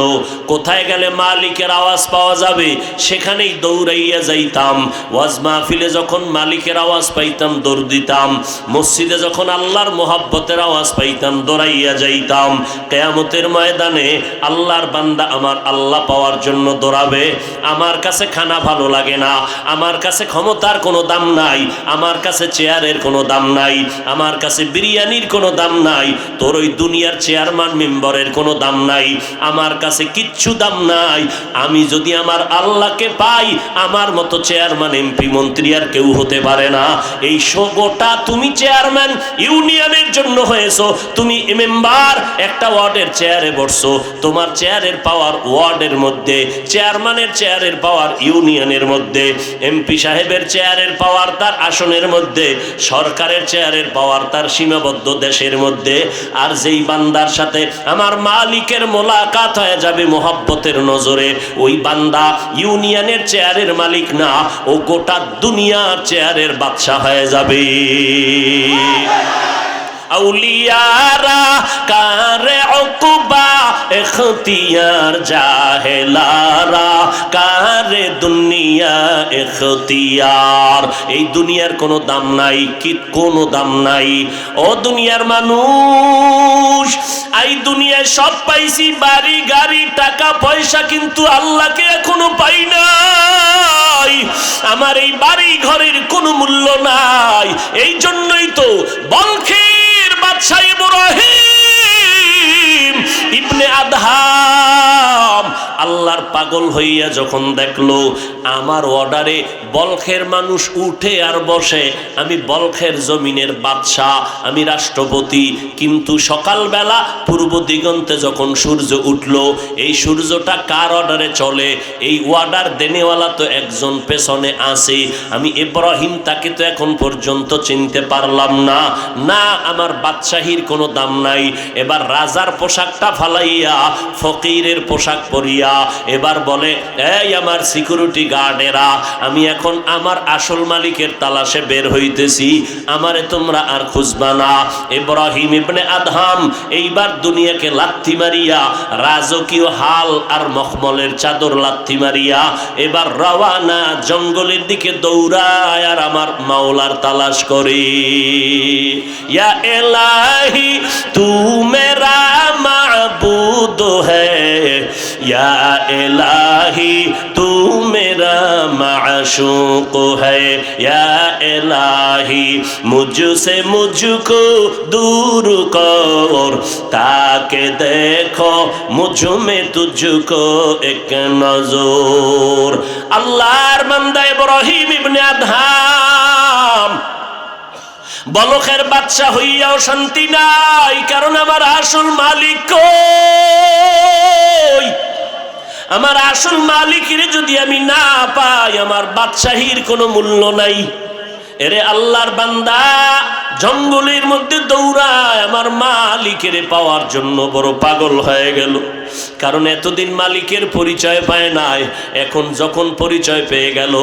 কোথায় গেলে মালিকের আওয়াজ পাওয়া যাবে সেখানেই দৌড়াইয়া যাইতাম। ওয়াজ মাহফিলে যখন মালিকের আওয়াজ পাইতাম দৌড় দিতাম, মসজিদে যখন আল্লাহর মোহাব্বতের আওয়াজ পাইতাম দৌড়াইয়া যাইতাম। কিয়ামতের ময়দানে আল্লাহর বান্দা আমার আল্লাহ পাওয়ার জন্য দৌড়াবে। আমার কাছে খানা ভালো লাগে না, আমার কাছে ক্ষমতার কোনো দাম নাই, আমার কাছে চেয়ারের কোনো দাম নাই, আমার কাছে বিরিয়ানির কোনো দাম নাই, তোর ওই দুনিয়ার চেয়ারম্যান মেম্বারের কোনো দাম নাই, আমার কাছে কিচ্ছু দাম নাই। আমি যদি আমার আল্লাহকে পাই, আমার মতো চেয়ারম্যান এমপি মন্ত্রী আর কেউ হতে পারে না। এই গোটা তুমি চেয়ারম্যান ইউনিয়নের জন্য হয়েছো, তুমি মেম্বার একটা ওয়ার্ডের চেয়ারে বসছো, তোমার চেয়ারের পাওয়ার ওয়ার্ডের মধ্যে, চেয়ারম্যানের চেয়ারের পাওয়ার ইউনিয়নের মধ্যে, এমপি সাহেবের চেয়ারের পাওয়ার তার আসনের মধ্যে, সরকারের চেয়ারের পাওয়ার তার সীমাবদ্ধ দেশের মধ্যে। আর যেই বান্দার সাথে আমার মালিকের মোলাকাত হয়ে যাবে মোহাব্বতের নজরে, ওই বান্দা ইউনিয়নের চেয়ারের মালিক না, ও গোটা দুনিয়ার চেয়ারের বাদশা হয়ে যাবে। আউলিয়ারা কারে উকবা ইখতিয়ার, জাহেলারা কারে দুনিয়া ইখতিয়ার। এই দুনিয়ার কোনো দাম নাই, কি কোনো দাম নাই। ও দুনিয়ার মানুষ, এই দুনিয়ায় সব পাইছি, বাড়ি গাড়ি টাকা পয়সা, কিন্তু আল্লাহকে এখনো পাই নাই। আমার এই বাড়ি ঘরের কোনো মূল্য নাই। এই জন্যই তো বলখের বাদশা ইব্রাহিম ইবনে আদহাম আল্লাহর পাগল হইয়া যখন দেখলো আমার অর্ডারে বলখের মানুষ উঠে আর বসে, আমি বলখের জমিনের বাদশা, আমি রাষ্ট্রপতি, কিন্তু সকালবেলা পূর্ব দিগন্তে যখন সূর্য উঠলো, এই সূর্যটা কার অর্ডারে চলে? এই অর্ডার দেনেওয়ালা তো একজন পেছনে আছে। আমি ইব্রাহিম তাকে তো এখন পর্যন্ত চিনতে পারলাম না। না, আমার বাদশাহীর কোনো দাম নাই। এবার রাজার পোশাকটা ফালাইয়া ফকিরের পোশাক পরিয়া এবার বলে, এই আমার সিকিউরিটি গার্ডেরা, আমি এখন আমার আসল মালিকের তালাশে বের হইতেছি, আমারে তোমরা আর খুঁজবা না। ইব্রাহিম ইবনে আদহাম এইবার দুনিয়াকে লাথি মারিয়া, রাজকীয় হাল আর মখমলের চাদর লাথি মারিয়া এবার রওয়ানা জঙ্গলের দিকে দৌড়ায় আর আমার মাওলার তালাশ করে। ইয়া ইলাহি তু মেরা মাবুদ হ্যায়, या इलाही तू मेरा माशूक है, या इलाही मुझसे मुझको दूर कर, ताकि देखो मुझ में तुझको एक नजर। আল্লাহর বান্দা ইব্রাহিম ইবনে আদহাম বলখের বাদশা হইয়াও শান্তি নাই, কারণ আমার আসল মালিক কই? আমার আসল মালিকের যদি আমি না পাই, আমার বাদশাহীর কোনো মূল্য নাই। এরে আল্লাহর বান্দা জঙ্গলের মধ্যে দৌড়ায় আমার মালিকের পাওয়ার জন্য বড় পাগল হয়ে গেল, কারণ এতদিন মালিকের পরিচয় পায় নাই। এখন যখন পরিচয় পেয়ে গেল,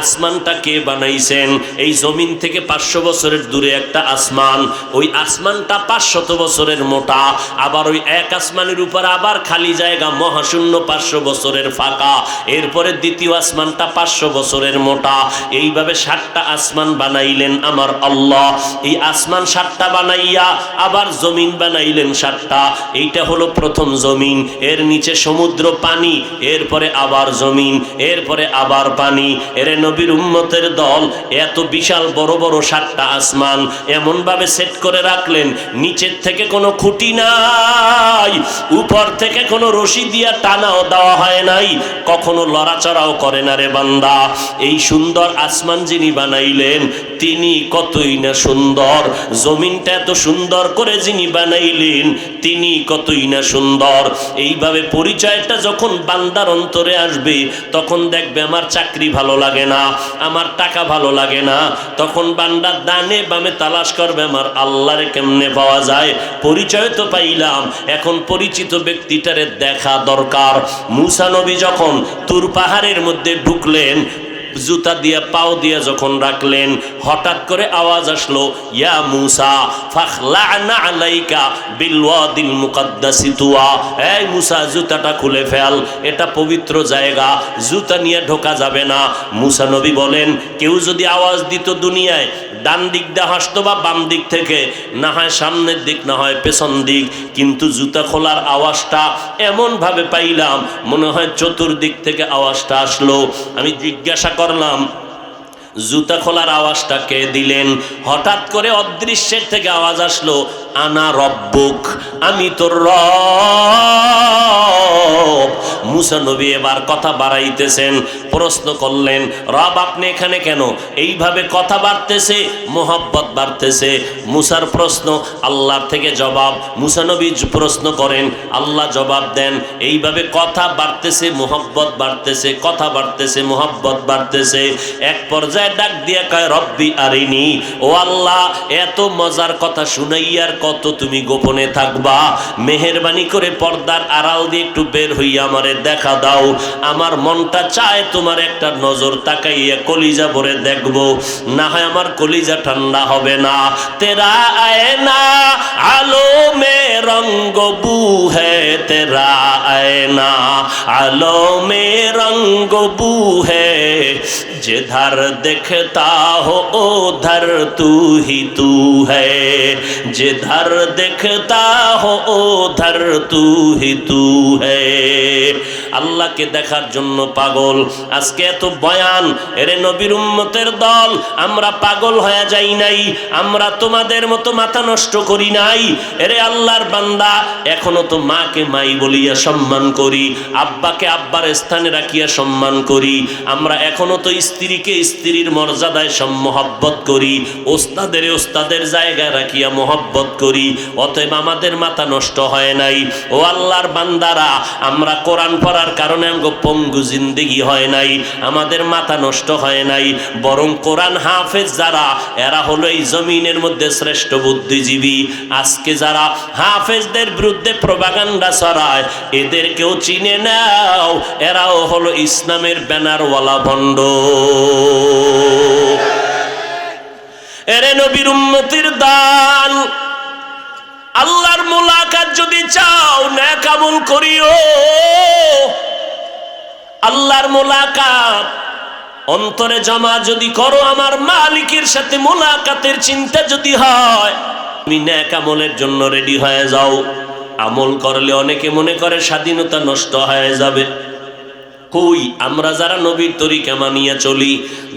আসমানটা কে বানাইছেন? এই জমিন থেকে 500 বছরের দূরে একটা আসমান, ওই আসমানটা 500 বছরের মোটা, আবার ওই এক আসমানের উপর আবার খালি জায়গা মহাশূন্য 500 বছরের ফাঁকা, এরপরে দ্বিতীয় আসমানটা 500 বছরের মোটা, এইভাবে 7টা আসমান বানাইলেন আমার আল্লাহ। এই আসমান 7টা বানাইয়া আবার জমিন বানাইলেন 7টা। এইটা হলো প্রথম জমিন, এর নিচে সমুদ্র পানি, এরপরে আবার জমিন, এরপরে আবার পানি। এর নবীর উম্মতের দল এত বিশাল বড় বড় 7টা আসমান এমন ভাবে সেট করে রাখলেন, নিচের থেকে কোনো খুঁটি নাই, উপর থেকে কোনো রশি দিয়া টানাও দেওয়া হয় নাই, কখনো লড়াচড়াও করে না রে বান্দা। এই সুন্দর আসমান যিনি বানাইলেন তিনি কতই না সুন্দর, জমিনটা এত সুন্দর করে যিনি বানাইলেন তিনি কতই না সুন্দর। এইভাবে পরিচয়টা যখন বান্দার অন্তরে আসবে, তখন দেখবে আমার চাকরি ভালো লাগে না, আমার টাকা ভালো লাগে না, তখন বান্দা ডানে বামে তালাশ করবে আমার আল্লাহরে কেমনে পাওয়া যায়। পরিচয় তো পাইলাম, এখন পরিচিত ব্যক্তিটারে দেখা দরকার। মুসা নবী যখন তুর পাহাড়ের মধ্যে ঢুকলেন, জুতা দিয়ে পাও দিয়ে যখন রাখলেন, হঠাৎ করে আওয়াজ আসলো, ইয়া মুসা ফাখলা'না আলাইকা বিল ওয়াদিল মুকাদ্দাসি তুয়া। এই মুসা জুতাটা খুলে ফেল, এটা পবিত্র জায়গা, জুতা নিয়ে ঢোকা যাবে না। মুসা নবী বলেন, কেউ যদি আওয়াজ দিত দুনিয়ায়, ডান দিক দিয়ে হাসতো বা বাম দিক থেকে, না হয় সামনের দিক না হয় পেছন দিক, কিন্তু জুতা খোলার আওয়াজটা এমন ভাবে পাইলাম মনে হয় চতুর্দিক থেকে আওয়াজটা আসলো। আমি জিজ্ঞাসা করলাম, জুতা খোলার আওয়াজটা কে দিলেন? হঠাৎ করে অদৃশ্যের থেকে আওয়াজ আসলো, আনা রব্বুক, আমি তোর রব। মুসা নবী এবার কথা বাড়াইতেছেন, প্রশ্ন করলেন, রব আপনি এখানে কেন? এইভাবে কথা বাড়তেছে, মোহাব্বত বাড়তেছে। মুসার প্রশ্ন, আল্লাহর থেকে জবাব। মুসা নবী প্রশ্ন করেন, আল্লাহ জবাব দেন। এইভাবে কথা বাড়তেছে, মোহাব্বত বাড়তেছে, কথা বাড়তেছে, মোহাব্বত বাড়তেছে। এক পর্যায়ে ডাক দিয়ে কয়, রব্বি আরিনি, ও আল্লাহ এত মজার কথা শুনাইয়ার কত তুমি গোপনে থাকবা? মেহেরবানি করে পর্দার আড়াল দিয়ে একটু বের হইয়া আমারে দেখা দাও। আমার মনটা চায় তোমার একটা নজর তাকাইয়া কলিজা ভরে দেখবো, না হয় আমার কলিজা ঠান্ডা হবে না। তেরা আয়না আলো মে রঙ্গ বু হ্যায়, তেরা আয়না আলো মে রঙ্গ বু হ্যায়, जिधर देखता हो उधर तू ही तू है, जिधर देखता हो उधर तू ही तू है। আল্লাহকে দেখার জন্য পাগল। আজকে এত বয়ান, এরে নবীর উম্মতের দল, আমরা পাগল হয়ে যাই নাই, আমরা তোমাদের মতো মাথা নষ্ট করি নাই। এরে আল্লাহর বান্দা, এখনো তো মাকে মাই বলিয়া সম্মান করি, আব্বাকে আব্বার স্থানে রাখিয়া সম্মান করি, আমরা এখনো তো স্ত্রীকে স্ত্রীর মর্যাদায় মহব্বত করি, ওস্তাদের ওস্তাদের জায়গায় রাখিয়া মহব্বত করি। অতএব আমাদের মাথা নষ্ট হয় নাই। ও আল্লাহর বান্দারা, আমরা কোরআন পড়ার কারণে আমগো পঙ্গু জিন্দেগি হয় নাই, আমাদের মাথা নষ্ট হয় নাই, বরং কোরআন হাফেজ যারা, এরা হলো এই জমিনের মধ্যে শ্রেষ্ঠ বুদ্ধিজীবী। আজকে যারা হাফেজদের বিরুদ্ধে প্রপাগান্ডা ছড়ায়, এদেরকেও চিনে নাও, এরাও হলো ইসলামের ব্যানারওয়ালা ভণ্ড। এরে নবীর উম্মতির দান, আল্লাহর মুলাকাত যদি চাও, নেক আমল করিও। আল্লাহর মুলাকাত অন্তরে জমা যদি করো, আমার মালিকের সাথে মুলাকাতের চিন্তা যদি হয়, তুমি নেক আমলের জন্য রেডি হয়ে যাও। আমল করলে অনেকে মনে করে স্বাধীনতা নষ্ট হয়ে যাবে। কই, আমরা যারা নবীর তরিকা মানিয়া চলি,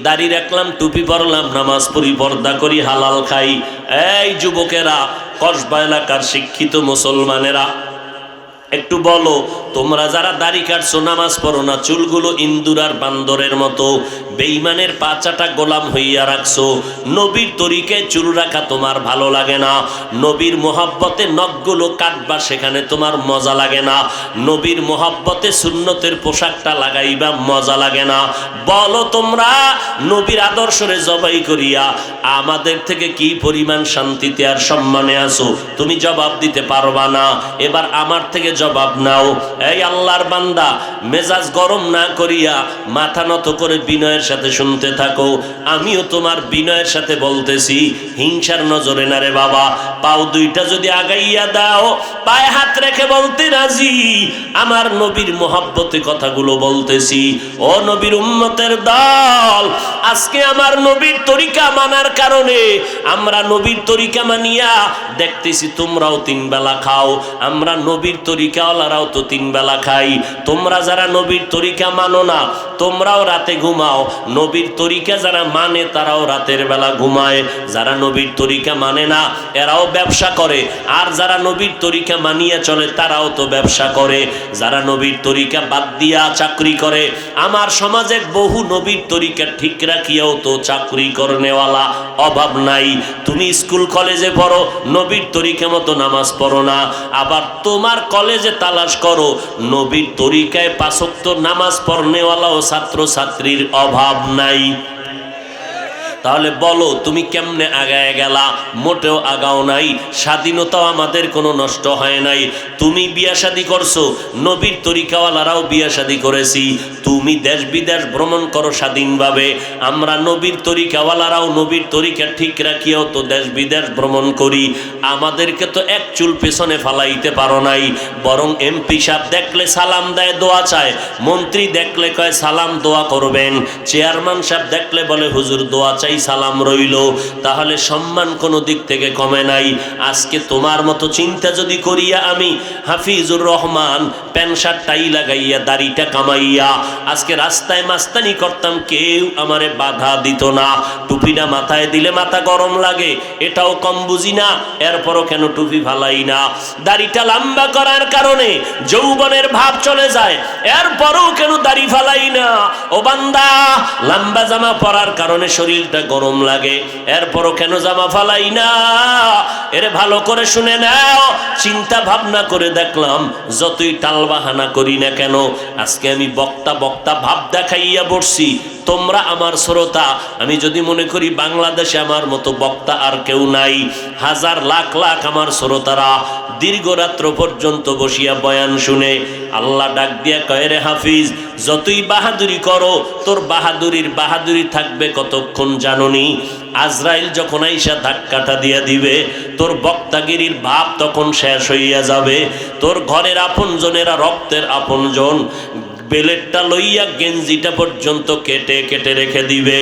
দাড়ি রাখলাম, টুপি পরলাম, নামাজ পড়ি, পর্দা করি, হালাল খাই, এই যুবকেরা, কসবা এলাকার শিক্ষিত মুসলমানেরা, একটু বলো, তোমরা যারা দাড়ি কাটছো, নামাজ পড়ো না, চুলগুলো ইন্দুর আর বান্দরের মতো বেঈমানের পাচাটা গোলাম হইয়া রাখছো, নবীর তরিকায় চুল রাখা তোমার ভালো লাগে না, নবীর মোহাব্বতে নখগুলো কাটবা, সেখানে তোমার মজা লাগে না, নবীর মোহাব্বতে সুন্নতের পোশাকটা লাগাইবা, মজা লাগে না, বলো তোমরা নবীর আদর্শরে জবাই করিয়া আমাদের থেকে কি পরিমাণ শান্তিতে আর সম্মানে আছো? তুমি জবাব দিতে পারবা না। এবার আমার থেকে জবাব নাও। এই আল্লাহর বান্দা, মেজাজ গরম না করিয়া মাথা নত করে বিনয়ের সাথে শুনতে থাকো। আমিও তোমার বিনয়ের সাথে বলতেছি, হিংসার নজরে না রে বাবা। পাও দুইটা যদি আগাইয়া দাও, পায়ে হাত রেখে বলতে রাজি, আমার নবীর মোহাব্বতে কথাগুলো বলতেছি। ও নবীর উম্মতের দল, আজকে আমার নবীর তরিকা মানার কারণে আমরা নবীর তরিকা মানিয়া দেখতেছি তোমরাও তিন বেলা খাও, আমরা নবীর তরিকাওয়ালারাও তো তিন বেলা খাই। তোমরা যারা নবীর তরিকা মানো না, তোমরাও রাতে ঘুমাও। নবীর তরিকা যারা মানে তারাও রাতের বেলা ঘুমায়। যারা নবীর তরিকা মানে না, এরাও ব্যবসা করে। আর যারা নবীর তরিকা মানিয়া চলে, তারাও তো ব্যবসা করে। যারা নবীর তরিকা বাদ দিয়া চাকরি করে, আমার সমাজে বহু নবীর তরিকা ঠিক রাখিয়াও তো চাকরি করনেওয়ালা অভাব নাই। তুমি স্কুল কলেজে পড়ো, নবীর তরিকা মতো নামাজ পড়ো না, আবার তোমার কলেজে তালাশ করো নবীর তরিকায় 5 ওয়াক্ত নামাজ পড়নেওয়ালাও ছাত্র ছাত্রীর অভাব নাই। তাহলে বলো তুমি কেমনে আগায় গেলা? মোটেও আগাও নাই। স্বাধীনতাও আমাদের কোনো নষ্ট হয় নাই। তুমি বিয়া শাদী করছো, নবীর তরিকাওয়ালারাও বিয়া শাদী করেছি। তুমি দেশ বিদেশ ভ্রমণ করো স্বাধীনভাবে, আমরা নবীর তরিকাওয়ালারাও নবীর তরিকা ঠিক রাখিয়াও তো দেশ বিদেশ ভ্রমণ করি। আমাদেরকে তো এক চুল পেছনে ফালাইতে পারো নাই। বরং এমপি সাহেব দেখলে সালাম দেয়, দোয়া চায়। মন্ত্রী দেখলে কয় সালাম দোয়া করবেন। চেয়ারম্যান সাহেব দেখলে বলে হুজুর দোয়া চাই, সালাম রইল। তাহলে সম্মান কোনো দিক থেকে কমে নাই। আজকে তোমার মতো চিন্তা যদি করিয়া আমি Hafizur Rahman pant shirt tie লাগাইয়া দাড়িটা কামাইয়া আজকে রাস্তায় মাস্তানি করতাম, কেউ আমারে বাধা দিত না। টুপিটা মাথায় দিলে মাথা গরম লাগে, এটাও কম বুঝি না, এরপরও কেন টুপি ফালাই না? দাড়িটা লম্বা করার কারণে যৌবনের ভাব চলে যায়, এরপরও কেন দাড়ি ফালাই না? ও বান্দা, লম্বা জামা পরার কারণে শরীরটা গরম লাগে, এরপরও কেন জামা ফালাই না? এরে ভালো করে শুনে নাও। চিন্তা ভাবনা করে দেখলাম, যতই টালবাহানা করি না কেন, আজকে আমি বক্তা বক্তা ভাব দেখাইয়া বসছি। তোমরা আমার শ্রোতা, আমি যদি মনে করি বাংলাদেশে আমার মতো বক্তা আর কেউ নাই, হাজার লাখ লাখ আমার শ্রোতারা দীর্ঘ রাত্র পর্যন্ত বসিয়া বয়ান শুনে। আল্লাহ ডাক দিয়া কয়, রে হাফিজ, যতই বাহাদুরি করো, তোর বাহাদুরি থাকবে কতক্ষণ জাননি? আজরাইল যখন আইসা ধাক্কাটা দিয়া দিবে, তোর বক্তাগিরির ভাব তখন শেষ হইয়া যাবে। তোর ঘরের আপনজনেরা, রক্তের আপনজন, বেলেটটা লইয়া গেঞ্জিটা পর্যন্ত কেটে কেটে রেখে দিবে।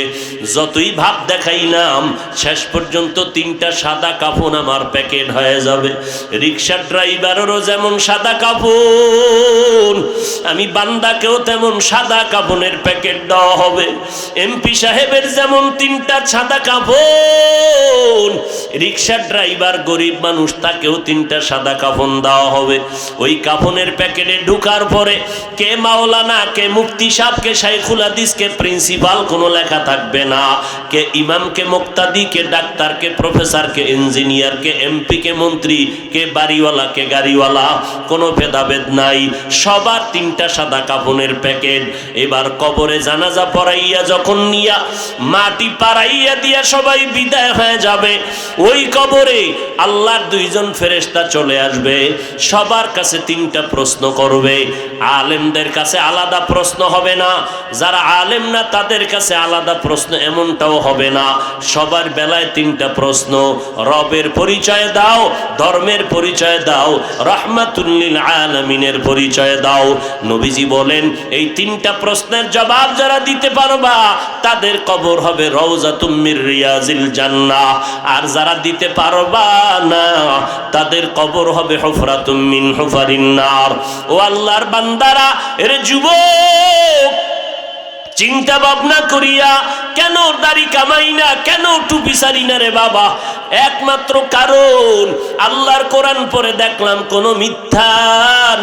যতই ভাব দেখাইলাম, শেষ পর্যন্ত 3টা সাদা কাফন আমার প্যাকেট হয়ে যাবে। রিক্সার ড্রাইভারেরও যেমন সাদা কাফন, আমি বান্দাকেও তেমন সাদা কাফনের প্যাকেট দেওয়া হবে। এমপি সাহেবের যেমন 3টা সাদা কাফন, রিক্সার ড্রাইভার গরিব মানুষ, তাকেও 3টা সাদা কাফন দেওয়া হবে। ওই কাফনের প্যাকেটে ঢুকার পরে কে মাওলানা, কে মুফতি সাহেব, কে শাইখুল হাদিস, কে প্রিন্সিপাল কোনো লেখা থাকবে না। কে ইমাম, কে মুক্তাদি, কে ডাক্তার, কে প্রফেসর, কে ইঞ্জিনিয়ার, কে এমপি, কে মন্ত্রী, কে বাড়িওয়ালা, কে গাড়িওয়ালা, কোনো ভেদাভেদ নাই। সবার 3টা সাদা কাফনের প্যাকেট। এবার কবরে জানাজা পড়াইয়া যখন নিয়া মাটি পাড়াইয়া দিয়া সবাই বিদায় হয়ে যাবে, ওই কবরে আল্লাহর 2জন ফেরেশতা চলে আসবে। সবার কাছে 3টা প্রশ্ন করবে। আলেমদের কাছে আলাদা প্রশ্ন হবে না, যারা আলেম না তাদের কাছে আলাদা প্রশ্ন এমনটাও হবে না। সবার বেলায় তিনটা প্রশ্ন, রবের পরিচয় দাও, ধর্মের পরিচয় দাও, রাহমাতুল লিল আলামিনের পরিচয় দাও। নবীজি বলেন এই তিনটা প্রশ্নের জবাব যারা দিতে পারবা তাদের কবর হবে রওজাতুম মির রিয়াজিল জান্নাহ, আর যারা দিতে পারবা না তাদের কবর হবে হুফরাতুম মিন হুফারিন নার। ও আল্লাহর বান্দারা, এর যুবক, চিন্তা ভাবনা করিয়া কেন দাড়ি কামাই না, কেন টুপি সারি না রে বাবা? একমাত্র কারণ আল্লাহর কোরআন পড়ে দেখলাম কোনো মিথ্যা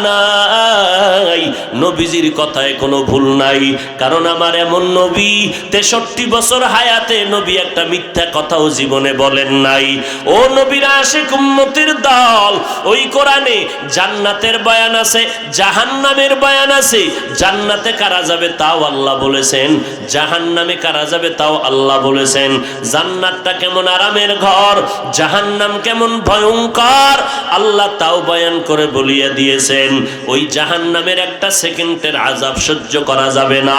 নাই, নবীজির কথায় কোনো ভুল নাই। কারণ আমার এমন নবী 63 বছর হায়াতে নবী একটা মিথ্যা কথাও জীবনে বলেন নাই। ও নবীর আশিক উম্মতের দল, ওই কোরআনে জান্নাতের বয়ান আছে, জাহান্নামের বয়ান আছে। জান্নাতে কারা যাবে তাও আল্লাহ বলেছেন, জাহান্নামে কারা যাবে তাও আল্লাহ বলেছেন। জান্নাতটা কেমন আরামের ঘর, জাহান্নাম কেমন ভয়ঙ্কর, আল্লাহ তাও বয়ান করে বলিয়ে দিয়েছেন। ওই জাহান্নামের একটা সেকেন্ডের আযাব সহ্য করা যাবে না।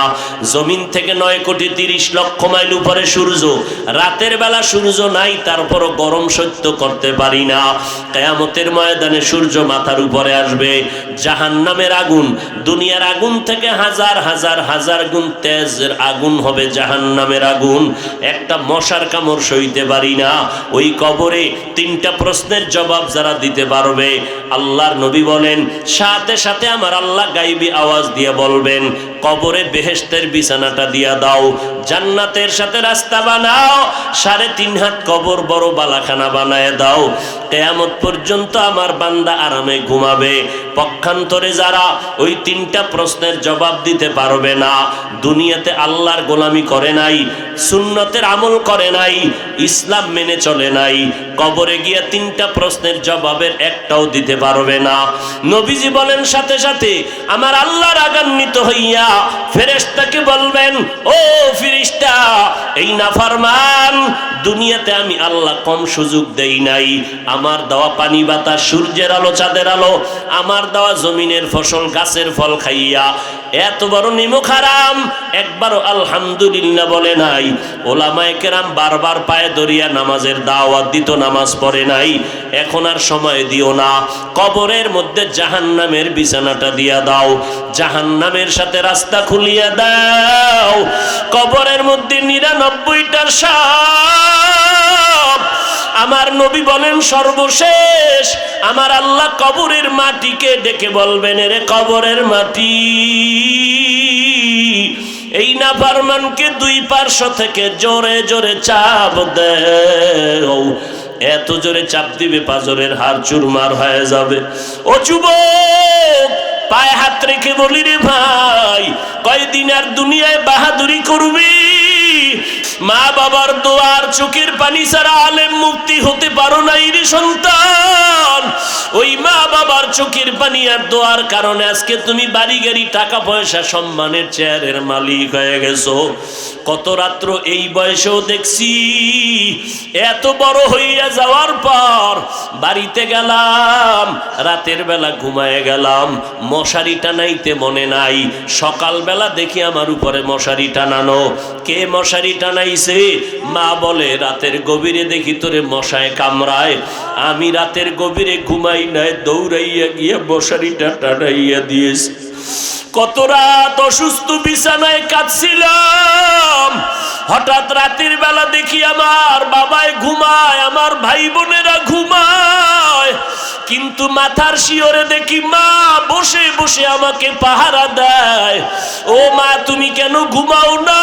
জমিন থেকে 9,30,00,000 মাইল উপরে সূর্য, রাতের বেলা সূর্য নাই, তারপরও গরম সহ্য করতে পারি না। কিয়ামতের ময়দানে সূর্য মাথার উপরে আসবে। জাহান্নামের আগুন দুনিয়ার আগুন থেকে হাজার হাজার হাজার গুণ তেজের আগুন হবে জাহান্নামের আগুন। একটা মশার কামড় সইতে পারি না। ওই কবরে তিনটা প্রশ্নের জবাব যারা দিতে পারবে, আল্লাহর নবী বলেন সাথে সাথে আমার আল্লাহ গাইবী আওয়াজ দিয়ে বলবেন, কবরে বেহেশতের বিছানাটা দিয়া দাও, জান্নাতের সাথে রাস্তা বানাও, 3.5 হাত কবর বড় বালাখানা বানায় দাও। কিয়ামত পর্যন্ত আমার বান্দা আরামে ঘুমাবে। পক্ষান্তরে যারা ওই তিনটা প্রশ্নের জবাব দিতে পারবে না, দুনিয়াতে আল্লাহর গোলামি করে নাই, সুন্নতের আমল করে নাই, ইসলাম মেনে চলে নাই, কবরে গিয়ে তিনটা প্রশ্নের জবাবের একটাও দিতে পারবে না। নবীজি বলেন সাথে সাথে আমার আল্লাহ রাগান্বিত হইয়া ফেরেশতাকে বলবেন, ও ফেরেশতা, এই নাফরমান দুনিয়াতে আমি আল্লাহ কম সুযোগ দেই নাই। আমার দেওয়া পানি বাতাস, সূর্যের আলো, চাঁদের আলো, আমার দেওয়া জমিনের ফসল, গাছের ফল খাইয়া এত বড় নিমক হারাম, একবারও আলহামদুলিল্লাহ বলে নাই। ওলামায়ে কেরাম বারবার পায়ে ধরিয়া নামাজের দাওয়াত দিত, নামাজ পড়ে নাই। এখন আর সময় দিও না, কবরের মধ্যে জাহান্নামের বিছানাটা দিয়া দাও, জাহান্নামের সাথে রাস্তা খুলিয়া দাও। কবরের মধ্যে 99টা সাপ। আমার নবী বলেন সর্বশেষ আমার আল্লাহ কবরের মাটিকে ডেকে বলবেন, এরে কবরের মাটি, এই নাফরমানকে 2 পার্শ্ব থেকে জোরে জোরে চাপ দাও। এত জোরে চাপ দিবে পাজরের হাড় চুরমার হয়ে যাবে। ও যুবক, পায়ে হাত রেখে বলি রে ভাই, কয়দিন আর দুনিয়ায় বাহাদুরি করবি? মা বাবার দোয়ার চোখের পানি ছাড়া আলেম মুক্তি হতে পারো নাই রে সন্তান। ওই মা বাবার চোখের পানি আর দোয়ার কারণে আজকে তুমি বাড়ি গাড়ি, টাকা পয়সা, সম্মানের চেয়ারের মালিক হয়ে গেছো। কত রাত্র এই বয়সেও দেখছি, এত বড় হইয়া যাওয়ার পর বাড়িতে গেলাম, রাতের বেলা ঘুমায় গেলাম, মশারি টানাইতে মনে নাই। সকালবেলা দেখি আমার উপরে মশারি টানানো। কে মশারি টানাইছে? মা বলে রাতের গভীরে দেখি তোরে মশায় কামড়ায়। আমি রাতের গভীরে ঘুমাই নাই, দৌড়াইয়া গিয়া মশারিটা টানাইয়া দিয়েছি। কত রাত অসুস্থ বিছানায় কাঁদছিলাম। হঠাৎ রাতের বেলা দেখি আমার বাবায় ঘুমায়, আমার ভাই বোনেরা ঘুমায়, কিন্তু মাথার শিওরে দেখি মা বসে বসে আমাকে পাহারা দেয়। ও মা, তুমি কেন ঘুমাও না?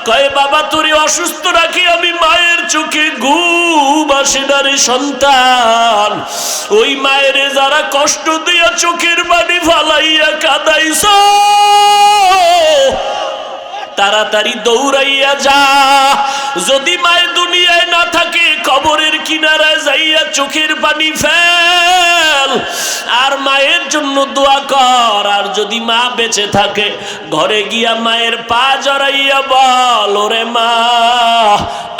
কয় বাবা, তোরে অসুস্থ রাখি আমি মায়ের চোখে ঘুম আসে না রে সন্তান। ওই মায়ের যারা কষ্ট দিয়া চোখের পানি ফালাইয়া কাঁদাইছ, তাড়াতাড়ি দৌড়াইয়া যা। যদি মায়ের দুনিয়ায় না থাকে, কবরের কিনারায় যাইয়া চোখের পানি ফেল আর মায়ের জন্য দোয়া কর। আর যদি মা বেঁচে থাকে, ঘরে গিয়া মায়ের পা জড়াইয়া বল, ওরে মা,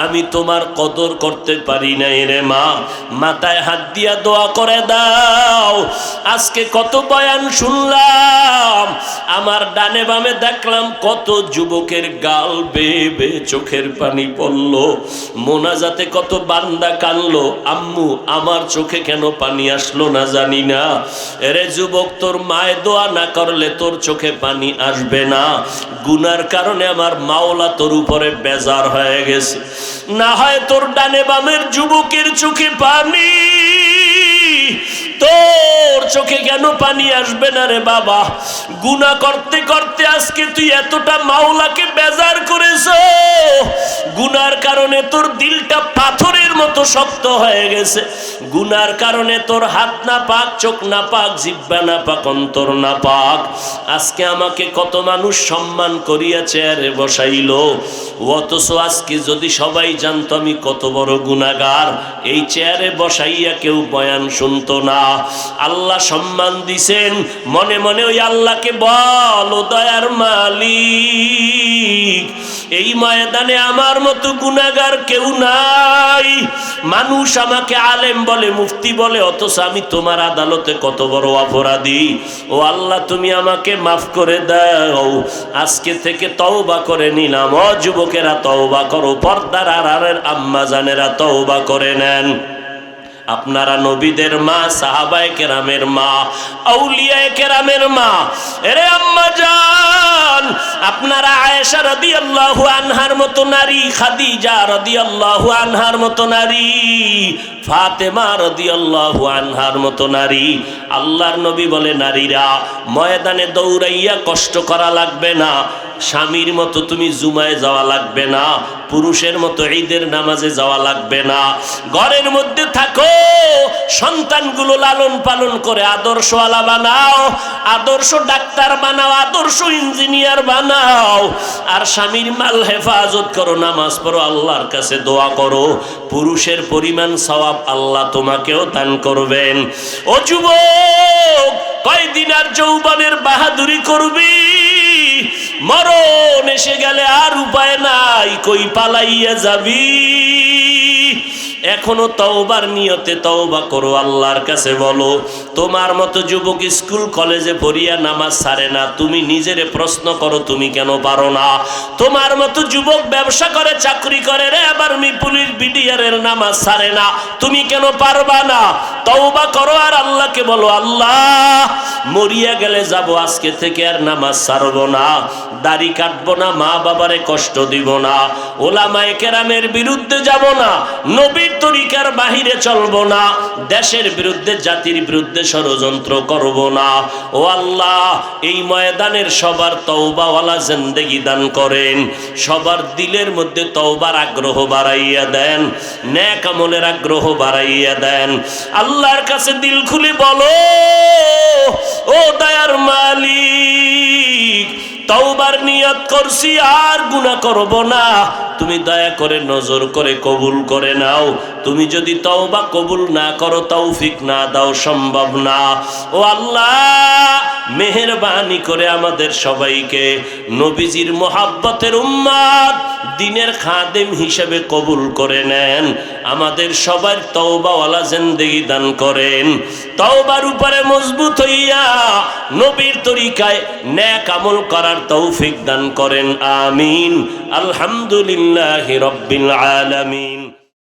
আমি তোমার কদর করতে পারি নাই রে মা, মাথায় হাত দিয়া দোয়া করে দাও। আজকে কত বয়ান শুনলাম, আমার ডানে বামে দেখলাম কত যুবকের গাল বেয়ে বেয়ে চোখের পানি পড়ল, মোনাজাতে কত বান্দা কানলো, আম্মু আমার চোখে কেন পানি আসলো না জানি না। এরে যুবক, তোর মায়ে দোয়া না করলে তোর চোখে পানি আসবে না। গুনার কারণে আমার মাওলা তোর উপরে বেজার হয়ে গেছে। না হয় তোর ডানে বামের যুবকের চোখে পানি, তোর চোখে কেন পানি আসবে না রে বাবা? গুনাহ করতে করতে আজকে তুই এতটা মাওলাকে বেজার করেছ, গুনার কারণে তোর দিলটা পাথরের মতো শক্ত হয়ে গেছে। গুনার কারণে তোর হাত না পাক, চোখ না পাক, জিহ্বা না পাক, অন্তর না পাক। আজকে আমাকে কত মানুষ সম্মান করিয়া চেয়ারে বসাইলো, অথচ আজকে যদি সবাই জানতো আমি কত বড় গুনাহগার, এই চেয়ারে বসাইয়া কেউ বয়ান শুনতো না। আল্লাহ সম্মান দিছেন, মনে মনে ওই আল্লাহকে বল, ও দয়ার মালিক, এই ময়দানে আমার মতো গুনাহগার কেউ নাই। মানুষ আমাকে আলেম বলে, মুফতি বলে, অথচ আমি তোমার আদালতে কত বড় অপরাধী। ও আল্লাহ, তুমি আমাকে মাফ করে দাও। আজকে থেকে তওবা করে নিলাম। ও যুবকেরা তওবা করো, পর্দার আড়ালের আম্মা জানেরা তওবা করে নেন। আপনারা নবীদের মা, সাহাবায়ে কেরামের মা, আউলিয়ায়ে কেরামের মা। এরে আম্মা জান, আপনারা আয়েশা রাদিয়াল্লাহু আনহার মতো নারী, খাদিজা রাদিয়াল্লাহু আনহার মতো নারী, ফাতেমা রাদিয়াল্লাহু আনহার মতো নারী। আল্লাহর নবী বলে, নারীরা ময়দানে দৌড়াইয়া কষ্ট করা লাগবে না, স্বামীর মতো তুমি জুমায় যাওয়া লাগবে না, পুরুষের মতো ঈদের নামাজে যাওয়া লাগবে না। ঘরের মধ্যে থাকো, সন্তানগুলো লালন পালন করে আদর্শওয়ালা বানাও, আদর্শ ডাক্তার বানাও, আদর্শ ইঞ্জিনিয়ার বানাও। আর স্বামীর মাল হেফাজত করো, নামাজ পড়ো, আল্লাহর কাছে দোয়া করো। পুরুষের পরিমাণ সওয়াব আল্লাহ তোমাকেও দান করবেন। ও যুবক, কয়দিন আর যৌবনের বাহাদুরি করবি? মরণ এসে গেলে আর উপায় নাই, কই পালাইয়া যাবি? এখনো তওবার নিয়তে তওবা করো, আল্লাহর কাছে বলো। তোমার মতো যুবক স্কুল কলেজে পড়িয়া নামাজ ছাড়ে না, তুমি নিজেরে প্রশ্ন করো তুমি কেন পারো না? তোমার মতো যুবক ব্যবসা করে, চাকরি করে, রে আর্মি পুলিশ বিডিআরের নামাজ ছাড়ে না, তুমি কেন পারবা না? তওবা করো আর আল্লাহকে বলো, আল্লাহ মরিয়া গেলে যাব, আজকে থেকে আর নামাজ ছাড়বো না, দাড়ি কাটবো না, মা বাবারে কষ্ট দিব না, ওলামায়ে কেরামের বিরুদ্ধে যাব না, নবীর তরিকার বাহিরে চলবো না, দেশের বিরুদ্ধে, জাতির বিরুদ্ধে ষড়যন্ত্র করব না। ও আল্লাহ, এই ময়দানের সবার তওবাওয়ালা জিন্দেগি দান করেন, সবার দিলের মধ্যে তওবার আগ্রহ বাড়াইয়া দেন, নেক আমলের আগ্রহ বাড়াইয়া দেন। আল্লাহর কাছে দিল খুলে বলো, ও দয়ার মালিক, তওবার নিয়ত করছি, আর গুনাহ করব না, তুমি দয়া করে নজর করে কবুল করে নাও। তুমি যদি তওবা কবুল না করো, তৌফিক না দাও, সম্ভব না। ও আল্লাহ, মেহেরবানি করে আমাদের সবাইকে নবীজির মোহাব্বতের উম্মত, দ্বীনের খাদেম হিসেবে কবুল করে নেন। আমাদের সবার তওবাওয়ালা জিন্দেগি দান করেন। তওবার উপরে মজবুত হইয়া নবীর তরিকায় নেক আমল করার তৌফিক দান করেন। আমিন। আলহামদুলিল্লাহি রাব্বিল আলামিন।